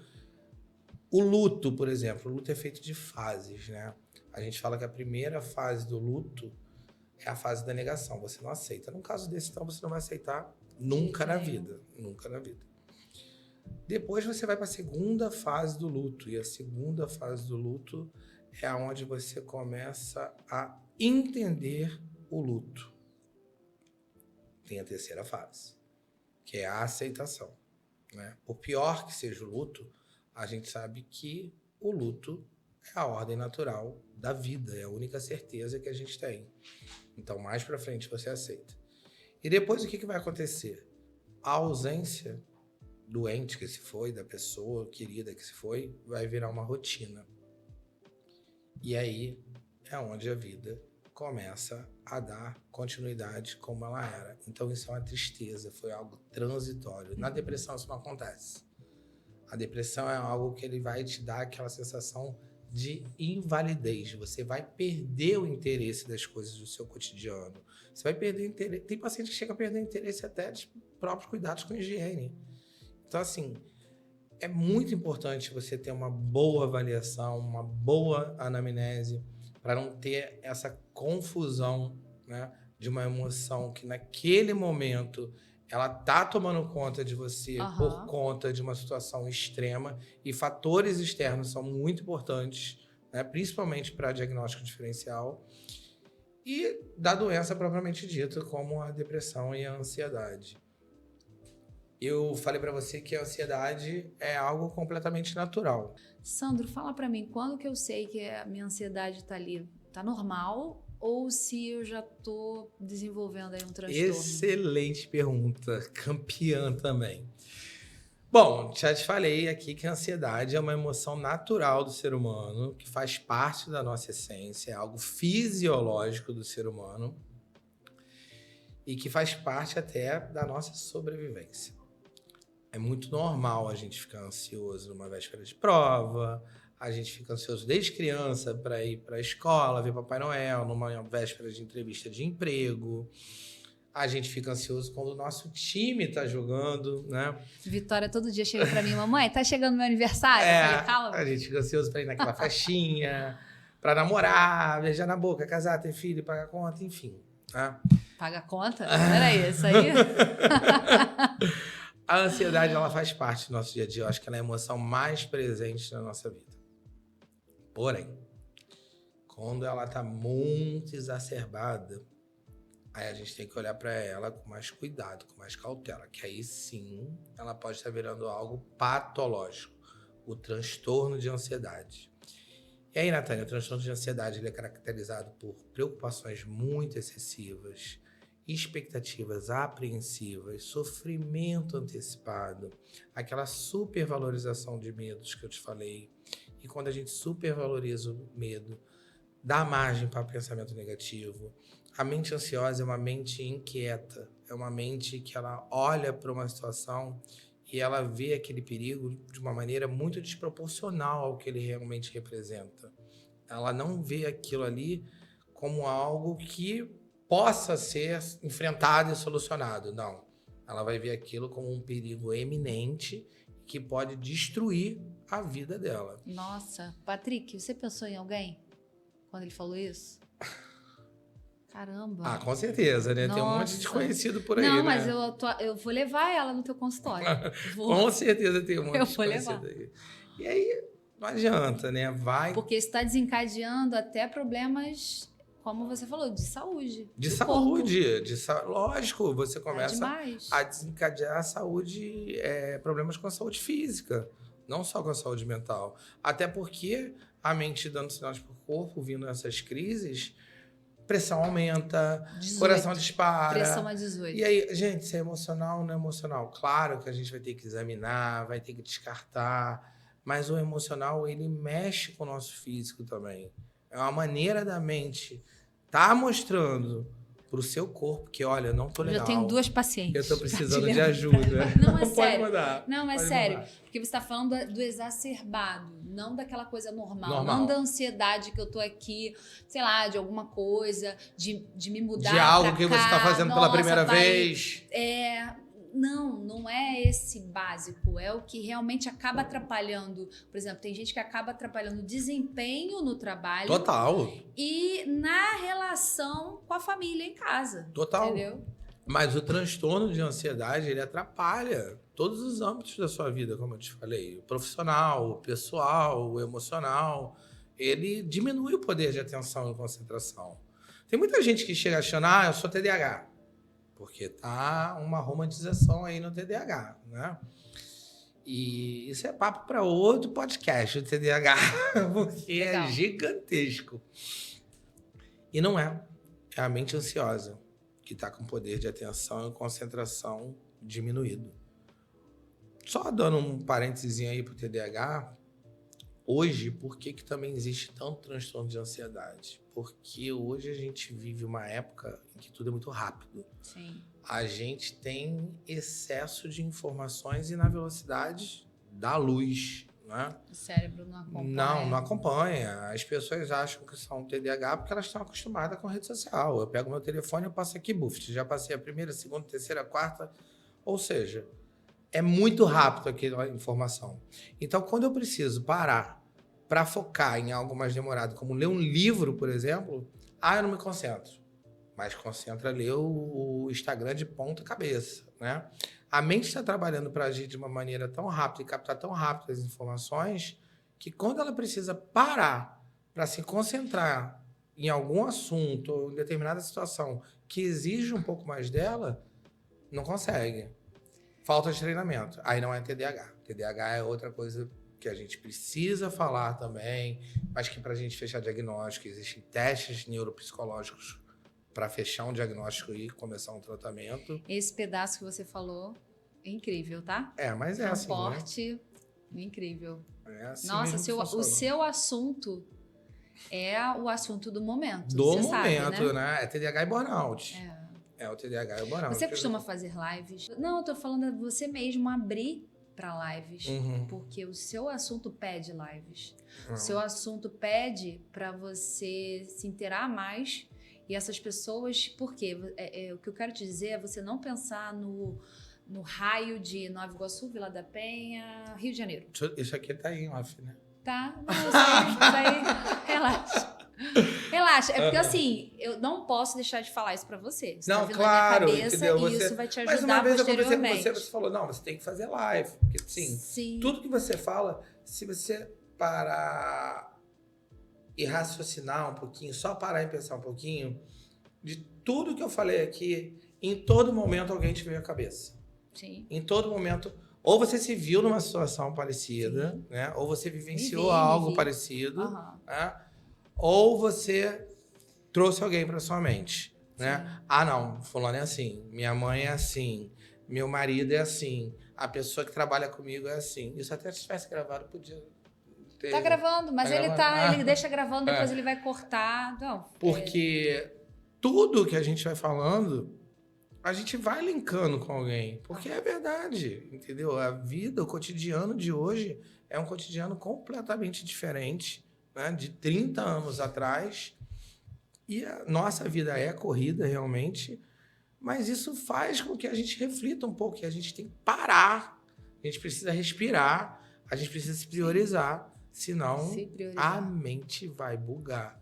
S2: O luto, por exemplo, o luto é feito de fases, né? A gente fala que a primeira fase do luto é a fase da negação, você não aceita. Num caso desse, então, você não vai aceitar nunca na vida, nunca na vida. Depois você vai para a segunda fase do luto, e a segunda fase do luto é onde você começa a entender o luto. Tem a terceira fase, que é a aceitação, né? Por pior que seja o luto, a gente sabe que o luto é a ordem natural da vida, é a única certeza que a gente tem. Então, mais para frente você aceita. E depois o que vai acontecer? A ausência do ente que se foi, da pessoa querida que se foi, vai virar uma rotina. E aí é onde a vida começa a dar continuidade como ela era. Então isso é uma tristeza, foi algo transitório. Na depressão isso não acontece. A depressão é algo que ele vai te dar aquela sensação de invalidez. Você vai perder o interesse das coisas do seu cotidiano. Você vai perder o interesse. Tem paciente que chega a perder o interesse até dos próprios cuidados com higiene. Então, assim, é muito importante você ter uma boa avaliação, uma boa anamnese, para não ter essa confusão, né, de uma emoção que naquele momento ela tá tomando conta de você por conta de uma situação extrema, e fatores externos são muito importantes, né, principalmente para diagnóstico diferencial, e da doença propriamente dita, como a depressão e a ansiedade. Eu falei para você que a ansiedade é algo completamente natural.
S1: Sandro, fala para mim, quando que eu sei que a minha ansiedade tá ali? Tá normal ou se eu já tô desenvolvendo aí um transtorno?
S2: Excelente pergunta, campeã também. Bom, já te falei aqui que a ansiedade é uma emoção natural do ser humano, que faz parte da nossa essência, é algo fisiológico do ser humano e que faz parte até da nossa sobrevivência. É muito normal a gente ficar ansioso numa véspera de prova, a gente fica ansioso desde criança para ir para a escola, ver Papai Noel, numa véspera de entrevista de emprego. A gente fica ansioso quando o nosso time tá jogando, né?
S1: Vitória todo dia chega para mim, mamãe, tá chegando meu aniversário? Eu falei, calma.
S2: A gente fica ansioso para ir naquela festinha, para namorar, beijar na boca, casar, ter filho, pagar conta, enfim. Né?
S1: Paga a conta? Peraí, isso aí...
S2: A ansiedade, ela faz parte do nosso dia a dia. Eu acho que ela é a emoção mais presente na nossa vida. Porém, quando ela está muito exacerbada, Aí a gente tem que olhar para ela com mais cuidado, com mais cautela, que aí sim ela pode estar virando algo patológico, o transtorno de ansiedade. E aí, Natânia, o transtorno de ansiedade ele é caracterizado por preocupações muito excessivas, expectativas apreensivas, sofrimento antecipado, aquela supervalorização de medos que eu te falei. E quando a gente supervaloriza o medo, dá margem para pensamento negativo. A mente ansiosa é uma mente inquieta, é uma mente que ela olha para uma situação e ela vê aquele perigo de uma maneira muito desproporcional ao que ele realmente representa. Ela não vê aquilo ali como algo que possa ser enfrentado e solucionado. Não. Ela vai ver aquilo como um perigo eminente que pode destruir a vida dela.
S1: Nossa, Patrick, você pensou em alguém quando ele falou isso? Caramba.
S2: Ah, com certeza, né?
S1: Nossa.
S2: Tem um monte de desconhecido por aí,
S1: não,
S2: né?
S1: mas eu vou levar ela no teu consultório.
S2: Com certeza tem um monte
S1: Eu
S2: de
S1: vou
S2: desconhecido
S1: levar.
S2: aí. E aí, não adianta, né? Vai
S1: Porque isso está desencadeando até problemas, como você falou, de saúde.
S2: de
S1: do
S2: saúde. Lógico, você
S1: corpo. É
S2: começa
S1: demais.
S2: a desencadear a saúde, problemas com a saúde física, não só com a saúde mental. Até porque a mente dando sinais para o corpo, vindo essas crises, pressão aumenta,
S1: 18.
S2: coração dispara.
S1: Pressão a 18.
S2: E aí, gente, se é emocional ou não é emocional? Claro que a gente vai ter que examinar, vai ter que descartar, mas o emocional, ele mexe com o nosso físico também. É uma maneira da mente tá mostrando pro seu corpo que, olha, não tô
S1: Eu
S2: legal.
S1: já tenho 2 pacientes.
S2: Eu tô precisando
S1: pra te
S2: de
S1: levar.
S2: ajuda.
S1: Não, é
S2: Pode
S1: sério.
S2: mandar.
S1: Não, é
S2: Pode
S1: sério.
S2: mandar.
S1: Porque você está falando do exacerbado, não daquela coisa normal.
S2: Normal.
S1: Não da ansiedade que eu tô aqui, sei lá, de alguma coisa, de me mudar
S2: De algo
S1: pra
S2: que
S1: cá.
S2: você tá fazendo pela
S1: Nossa,
S2: primeira
S1: vai-
S2: vez.
S1: Não é esse básico. É o que realmente acaba atrapalhando. Por exemplo, tem gente que acaba atrapalhando o desempenho no trabalho
S2: Total.
S1: e na relação com a família em casa.
S2: Total.
S1: Entendeu?
S2: Mas o transtorno de ansiedade, ele atrapalha todos os âmbitos da sua vida, como eu te falei. O profissional, o pessoal, o emocional. Ele diminui o poder de atenção e concentração. Tem muita gente que chega achando, eu sou TDAH. Porque tá uma romantização aí no TDAH, né? E isso é papo para outro podcast, o TDAH, porque
S1: Legal.
S2: é gigantesco. E não é. É a mente ansiosa que está com poder de atenção e concentração diminuído. Só dando um parênteses aí pro TDAH, hoje, por que também existe tanto transtorno de ansiedade? Porque hoje a gente vive uma época em que tudo é muito rápido.
S1: Sim.
S2: A gente tem excesso de informações e na velocidade da luz, né?
S1: O cérebro não acompanha.
S2: Não acompanha. As pessoas acham que são TDAH porque elas estão acostumadas com rede social. Eu pego meu telefone e passo aqui, buft. Já passei a primeira, segunda, terceira, quarta. Ou seja, é muito rápido aquela informação. Então, quando eu preciso parar para focar em algo mais demorado, como ler um livro, por exemplo, eu não me concentro. Mas concentra ler o Instagram de ponta cabeça, né? A mente está trabalhando para agir de uma maneira tão rápida e captar tão rápido as informações que quando ela precisa parar para se concentrar em algum assunto ou em determinada situação que exige um pouco mais dela, não consegue. Falta de treinamento. Aí não é TDAH. TDAH é outra coisa que a gente precisa falar também, mas que para a gente fechar diagnóstico, existem testes neuropsicológicos para fechar um diagnóstico e começar um tratamento.
S1: Esse pedaço que você falou é incrível, tá?
S2: Mas é assim, né?
S1: Transporte, incrível.
S2: É assim.
S1: Nossa,
S2: mesmo que
S1: o
S2: funciona.
S1: seu assunto é o assunto do momento.
S2: Do
S1: você
S2: momento,
S1: sabe,
S2: né? É TDAH e burnout.
S1: É.
S2: É o TDAH e o burnout.
S1: Você costuma fazer lives? Não, eu tô falando de você mesmo abrir para lives,
S2: Uhum.
S1: porque o seu assunto pede lives.
S2: Uhum.
S1: O seu assunto pede para você se inteirar mais e essas pessoas, por quê? O que eu quero te dizer é você não pensar no raio de Nova Iguaçu, Vila da Penha, Rio de Janeiro.
S2: Isso aqui tá em off, né?
S1: Tá? Não, isso aí, relaxa. Relaxa, é porque assim, eu não posso deixar de falar isso pra você. Isso
S2: Não,
S1: tá vindo
S2: claro,
S1: na minha cabeça
S2: entendeu?
S1: e
S2: Você-
S1: isso vai te
S2: Mas uma
S1: ajudar
S2: vez eu conversei com
S1: posteriormente.
S2: você falou, não, você tem que fazer live. Porque, sim,
S1: Sim.
S2: tudo que você fala, se você parar e raciocinar um pouquinho, só parar e pensar um pouquinho, de tudo que eu falei aqui, em todo momento alguém te veio à cabeça.
S1: Sim.
S2: Em todo momento, ou você se viu numa situação parecida, né? Ou você vivenciou algo parecido, né? Ou você trouxe alguém para sua mente, né?
S1: Sim.
S2: Ah, não, fulano é assim, minha mãe é assim, meu marido é assim, a pessoa que trabalha comigo é assim. Isso até se tivesse gravado, podia ter...
S1: Tá gravando, mas ele deixa gravando, depois
S2: É.
S1: ele vai cortar. Não,
S2: Porque tudo que a gente vai falando, a gente vai linkando com alguém. Porque é verdade, entendeu? A vida, o cotidiano de hoje é um cotidiano completamente diferente, né? De 30 anos atrás. E a nossa vida é corrida, realmente. Mas isso faz com que a gente reflita um pouco. Que a gente tem que parar. A gente precisa respirar. A gente precisa se priorizar. Senão, a mente vai bugar.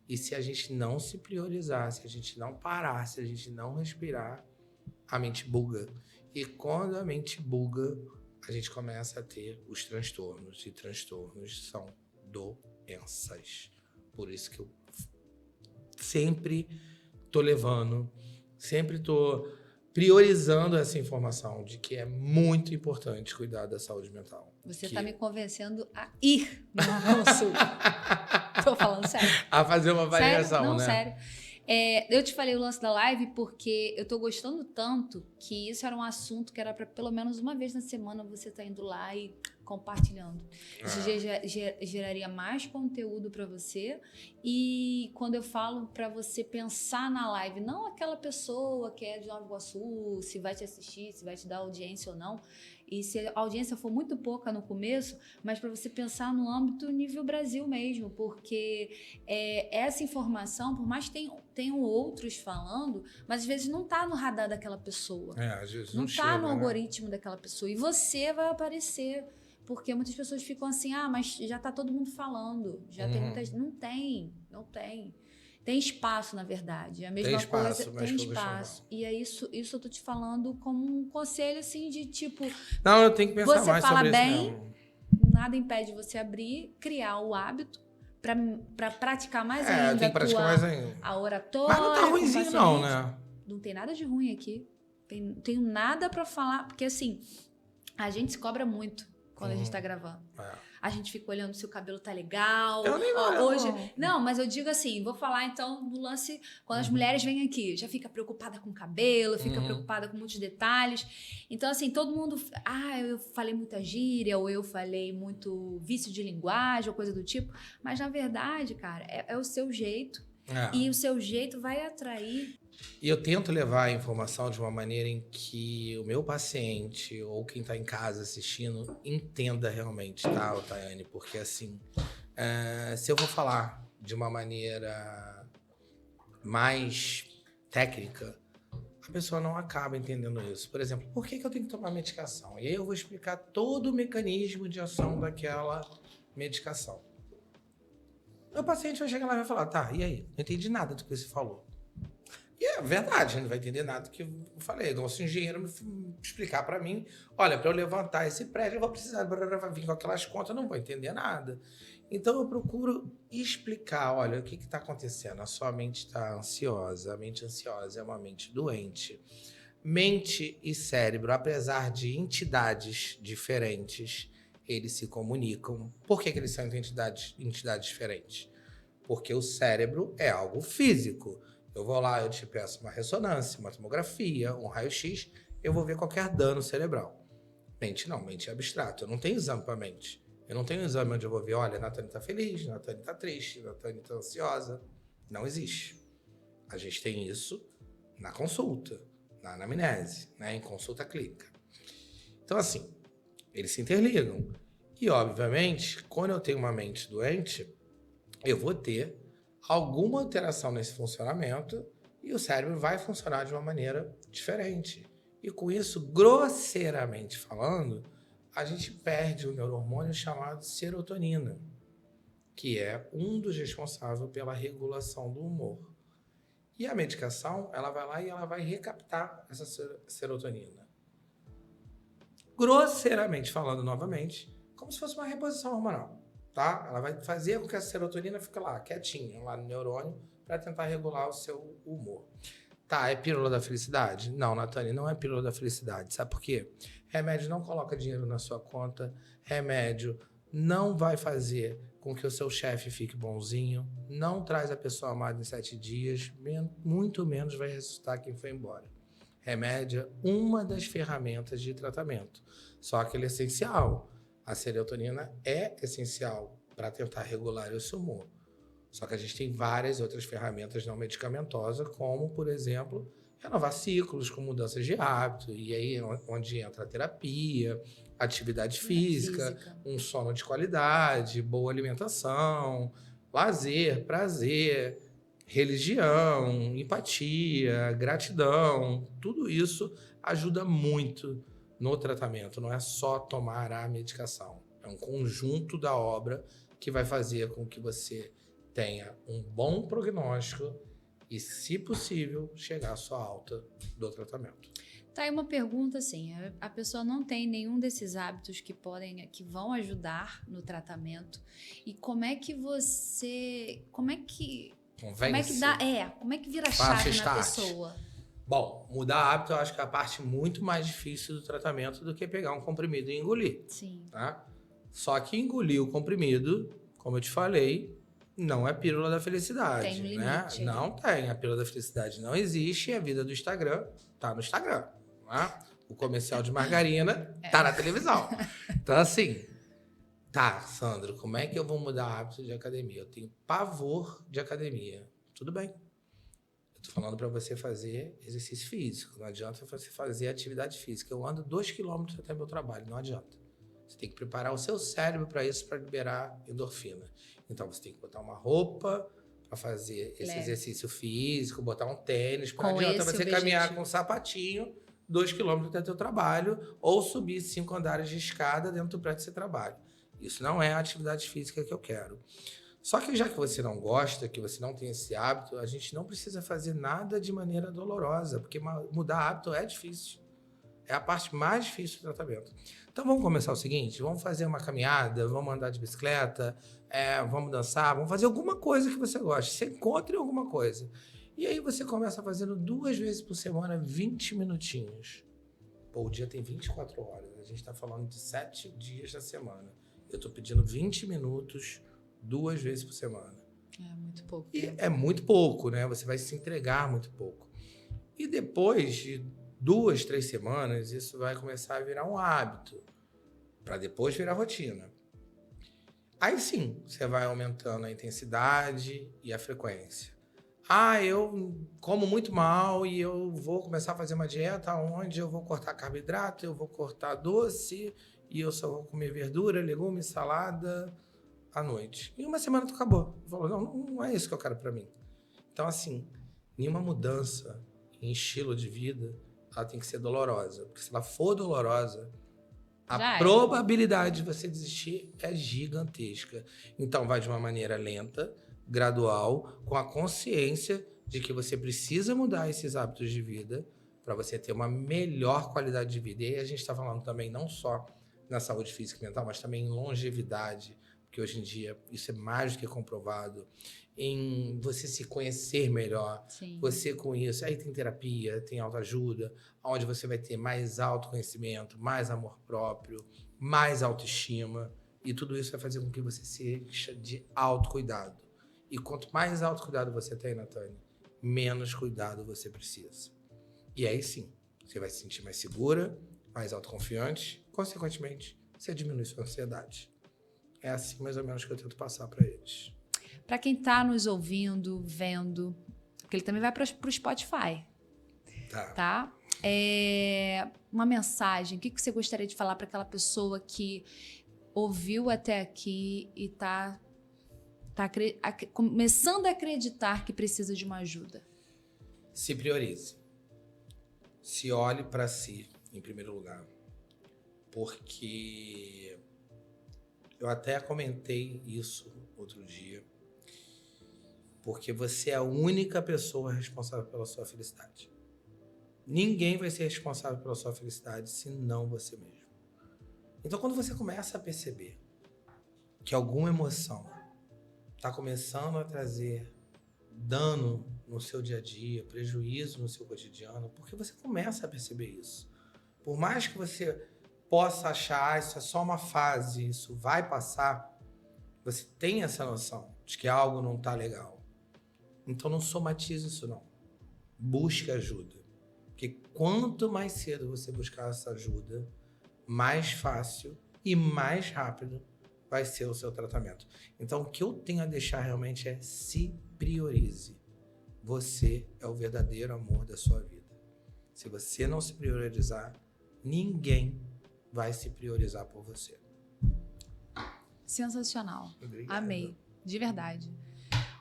S2: E se a gente não se priorizar, se a gente não parar, se a gente não respirar, a mente buga. E quando a mente buga, a gente começa a ter os transtornos. E transtornos são doenças. Por isso que eu sempre tô levando, sempre tô priorizando essa informação de que é muito importante cuidar da saúde mental.
S1: Você está me convencendo a ir numa consulta. Tô falando sério.
S2: A fazer uma avaliação,
S1: sério? Não,
S2: né?
S1: sério. Eu te falei o lance da live porque eu tô gostando tanto que isso era um assunto que era para pelo menos uma vez na semana você tá indo lá e compartilhando. Isso geraria mais conteúdo para você. E quando eu falo para você pensar na live, não aquela pessoa que é de Nova Iguaçu, se vai te assistir, se vai te dar audiência ou não. E se a audiência for muito pouca no começo, mas para você pensar no âmbito nível Brasil mesmo, porque essa informação, por mais que tenham outros falando, mas às vezes não está no radar daquela pessoa.
S2: Às vezes
S1: não
S2: está
S1: no algoritmo daquela pessoa. E você vai aparecer. Porque muitas pessoas ficam assim, mas já está todo mundo falando. Já tem muita gente. Não tem. Tem espaço, na verdade. A mesma coisa, tem espaço. E é isso eu tô te falando como um conselho, assim, de tipo...
S2: Não, eu tenho que pensar mais sobre isso mesmo.
S1: Você fala bem, nada impede você abrir, criar o hábito para praticar mais ainda.
S2: Eu tenho que praticar mais ainda.
S1: A oratória.
S2: Mas não tá ruimzinho não, né?
S1: Não tem nada de ruim aqui. Tenho nada para falar, porque assim, a gente se cobra muito quando a gente tá gravando. A gente fica olhando se o cabelo tá legal.
S2: Eu nem hoje.
S1: Não, mas eu digo assim, vou falar então do lance quando as mulheres vêm aqui, já fica preocupada com o cabelo, fica preocupada com muitos detalhes. Então assim, todo mundo, eu falei muita gíria ou eu falei muito vício de linguagem ou coisa do tipo, mas na verdade, cara, é o seu jeito. E o seu jeito vai atrair.
S2: E eu tento levar a informação de uma maneira em que o meu paciente ou quem está em casa assistindo entenda realmente, tá, Tayane? Porque assim, se eu vou falar de uma maneira mais técnica, a pessoa não acaba entendendo isso. Por exemplo, por que eu tenho que tomar medicação? E aí eu vou explicar todo o mecanismo de ação daquela medicação. O paciente vai chegar lá e vai falar, tá, e aí? Não entendi nada do que você falou. E é verdade, ele não vai entender nada do que eu falei. Igual se o engenheiro me explicar para mim, olha, para eu levantar esse prédio, eu vou precisar vir com aquelas contas, eu não vou entender nada. Então eu procuro explicar, olha, o que está acontecendo? A sua mente está ansiosa, a mente ansiosa é uma mente doente. Mente e cérebro, apesar de entidades diferentes, eles se comunicam. Por que eles são entidades diferentes? Porque o cérebro é algo físico. Eu vou lá, eu te peço uma ressonância, uma tomografia, um raio-x, eu vou ver qualquer dano cerebral. Mente não, mente é abstrato. Eu não tenho exame para mente. Eu não tenho exame onde eu vou ver, olha, a Natane tá feliz, a Natane tá triste, a Natane tá ansiosa. Não existe. A gente tem isso na consulta, na anamnese, né, em consulta clínica. Então, assim, eles se interligam. E, obviamente, quando eu tenho uma mente doente, eu vou ter alguma alteração nesse funcionamento e o cérebro vai funcionar de uma maneira diferente. E com isso, grosseiramente falando, a gente perde um neurohormônio chamado serotonina, que é um dos responsáveis pela regulação do humor. E a medicação, ela vai lá e ela vai recaptar essa serotonina. Grosseiramente falando novamente, como se fosse uma reposição hormonal. Tá? Ela vai fazer com que a serotonina fique lá, quietinha, lá no neurônio, para tentar regular o seu humor. Tá, é pílula da felicidade? Não, Natane, não é pílula da felicidade. Sabe por quê? Remédio não coloca dinheiro na sua conta. Remédio não vai fazer com que o seu chefe fique bonzinho. Não traz a pessoa amada em 7 dias. Muito menos vai ressuscitar quem foi embora. Remédio é uma das ferramentas de tratamento. Só que ele é essencial. A serotonina é essencial para tentar regular o seu humor. Só que a gente tem várias outras ferramentas não medicamentosas, como, por exemplo, renovar ciclos com mudanças de hábito, e aí onde entra a terapia, atividade física, um sono de qualidade, boa alimentação, lazer, prazer, religião, empatia, gratidão, tudo isso ajuda muito no tratamento, não é só tomar a medicação, é um conjunto da obra que vai fazer com que você tenha um bom prognóstico e, se possível, chegar à sua alta do tratamento.
S1: Tá aí uma pergunta assim, a pessoa não tem nenhum desses hábitos que vão ajudar no tratamento, e como é que vira chave na pessoa?
S2: Bom, mudar hábito eu acho que é a parte muito mais difícil do tratamento do que pegar um comprimido e engolir.
S1: Sim.
S2: Tá? Só que engolir o comprimido, como eu te falei, não é pílula da felicidade.
S1: Tem um limite.
S2: Não tem. A pílula da felicidade não existe, e a vida do Instagram tá no Instagram. Né? O comercial de margarina tá na televisão. Então, assim, tá, Sandro, como é que eu vou mudar hábito de academia? Eu tenho pavor de academia. Tudo bem. Eu tô falando para você fazer exercício físico. Não adianta você fazer atividade física. Eu ando 2 quilômetros até meu trabalho, não adianta. Você tem que preparar o seu cérebro para isso, para liberar endorfina. Então, você tem que botar uma roupa para fazer esse exercício físico, botar um tênis. Não adianta você caminhar com um sapatinho 2 quilômetros até o seu trabalho, ou subir 5 andares de escada dentro do prédio que você trabalha. Isso não é a atividade física que eu quero. Só que já que você não gosta, que você não tem esse hábito, a gente não precisa fazer nada de maneira dolorosa, porque mudar hábito é difícil. É a parte mais difícil do tratamento. Então vamos começar o seguinte, vamos fazer uma caminhada, vamos andar de bicicleta, vamos dançar, vamos fazer alguma coisa que você goste. Você encontre alguma coisa. E aí você começa fazendo 2 vezes por semana, 20 minutinhos. Pô, o dia tem 24 horas. A gente está falando de 7 dias da semana. Eu estou pedindo 20 minutos 2 vezes por semana.
S1: É muito pouco.
S2: E é muito pouco, né? Você vai se entregar muito pouco. E depois de 2, 3 semanas, isso vai começar a virar um hábito, para depois virar rotina. Aí sim, você vai aumentando a intensidade e a frequência. Eu como muito mal e eu vou começar a fazer uma dieta onde eu vou cortar carboidrato, eu vou cortar doce e eu só vou comer verdura, legumes, salada à noite. Em uma semana tu acabou. Tu falou, não é isso que eu quero para mim. Então, assim, nenhuma mudança em estilo de vida, ela tem que ser dolorosa. Porque se ela for dolorosa, a probabilidade de você desistir é gigantesca. Então, vai de uma maneira lenta, gradual, com a consciência de que você precisa mudar esses hábitos de vida para você ter uma melhor qualidade de vida. E aí a gente está falando também não só na saúde física e mental, mas também em longevidade, porque hoje em dia isso é mais do que comprovado, em você se conhecer melhor.
S1: Sim.
S2: Você com isso, aí tem terapia, tem autoajuda, onde você vai ter mais autoconhecimento, mais amor próprio, mais autoestima, e tudo isso vai fazer com que você seja de autocuidado. E quanto mais autocuidado você tem, Natane, menos cuidado você precisa. E aí sim, você vai se sentir mais segura, mais autoconfiante, consequentemente, você diminui sua ansiedade. É assim mais ou menos que eu tento passar para eles.
S1: Para quem está nos ouvindo, vendo, porque ele também vai para o Spotify. Tá? Uma mensagem, o que você gostaria de falar para aquela pessoa que ouviu até aqui e está começando a acreditar que precisa de uma ajuda?
S2: Se priorize. Se olhe para si, em primeiro lugar. Porque eu até comentei isso outro dia. Porque você é a única pessoa responsável pela sua felicidade. Ninguém vai ser responsável pela sua felicidade senão você mesmo. Então, quando você começa a perceber que alguma emoção está começando a trazer dano no seu dia a dia, prejuízo no seu cotidiano, porque você começa a perceber isso. Por mais que você possa achar isso é só uma fase, isso vai passar, você tem essa noção de que algo não está legal. Então não somatize isso não. Busque ajuda. Porque quanto mais cedo você buscar essa ajuda, mais fácil e mais rápido vai ser o seu tratamento. Então o que eu tenho a deixar realmente é se priorize. Você é o verdadeiro amor da sua vida. Se você não se priorizar, ninguém vai se priorizar por você.
S1: Sensacional.
S2: Obrigado.
S1: Amei. De verdade.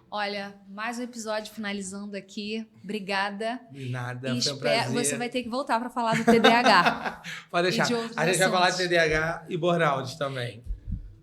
S1: Olha, mais um episódio finalizando aqui. Obrigada.
S2: Nada,
S1: E
S2: foi um prazer.
S1: você vai ter que voltar para falar do TDAH.
S2: Pode deixar.
S1: E de outros
S2: A gente vai falar de
S1: assuntos.
S2: TDAH e burnout também.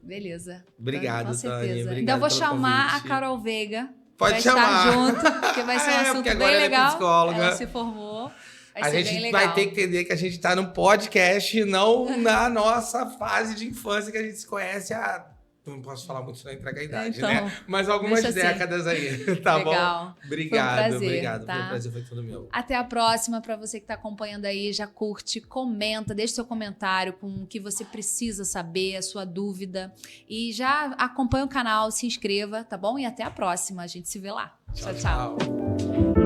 S1: Beleza.
S2: Obrigado,
S1: Com certeza.
S2: Tânia. Obrigado
S1: Ainda vou
S2: pelo
S1: chamar
S2: convite.
S1: a Carol Veiga.
S2: Pode
S1: pra
S2: chamar.
S1: estar junto, porque vai ser um assunto
S2: porque
S1: bem
S2: agora ela é
S1: legal.
S2: psicóloga.
S1: Ela se formou. Vai
S2: A
S1: ser bem
S2: gente
S1: legal.
S2: vai ter que entender que a gente tá no podcast e não na nossa fase de infância que a gente se conhece há... Não posso falar muito, senão entrega a idade,
S1: Então,
S2: né? Mas algumas
S1: deixa assim.
S2: décadas aí, tá
S1: Legal.
S2: bom? Obrigado,
S1: Foi um prazer,
S2: obrigado.
S1: tá?
S2: Foi um prazer, foi tudo meu.
S1: Até a próxima. Para você que está acompanhando aí, já curte, comenta, deixa seu comentário com o que você precisa saber, a sua dúvida. E já acompanha o canal, se inscreva, tá bom? E até a próxima. A gente se vê lá. Tchau, tchau.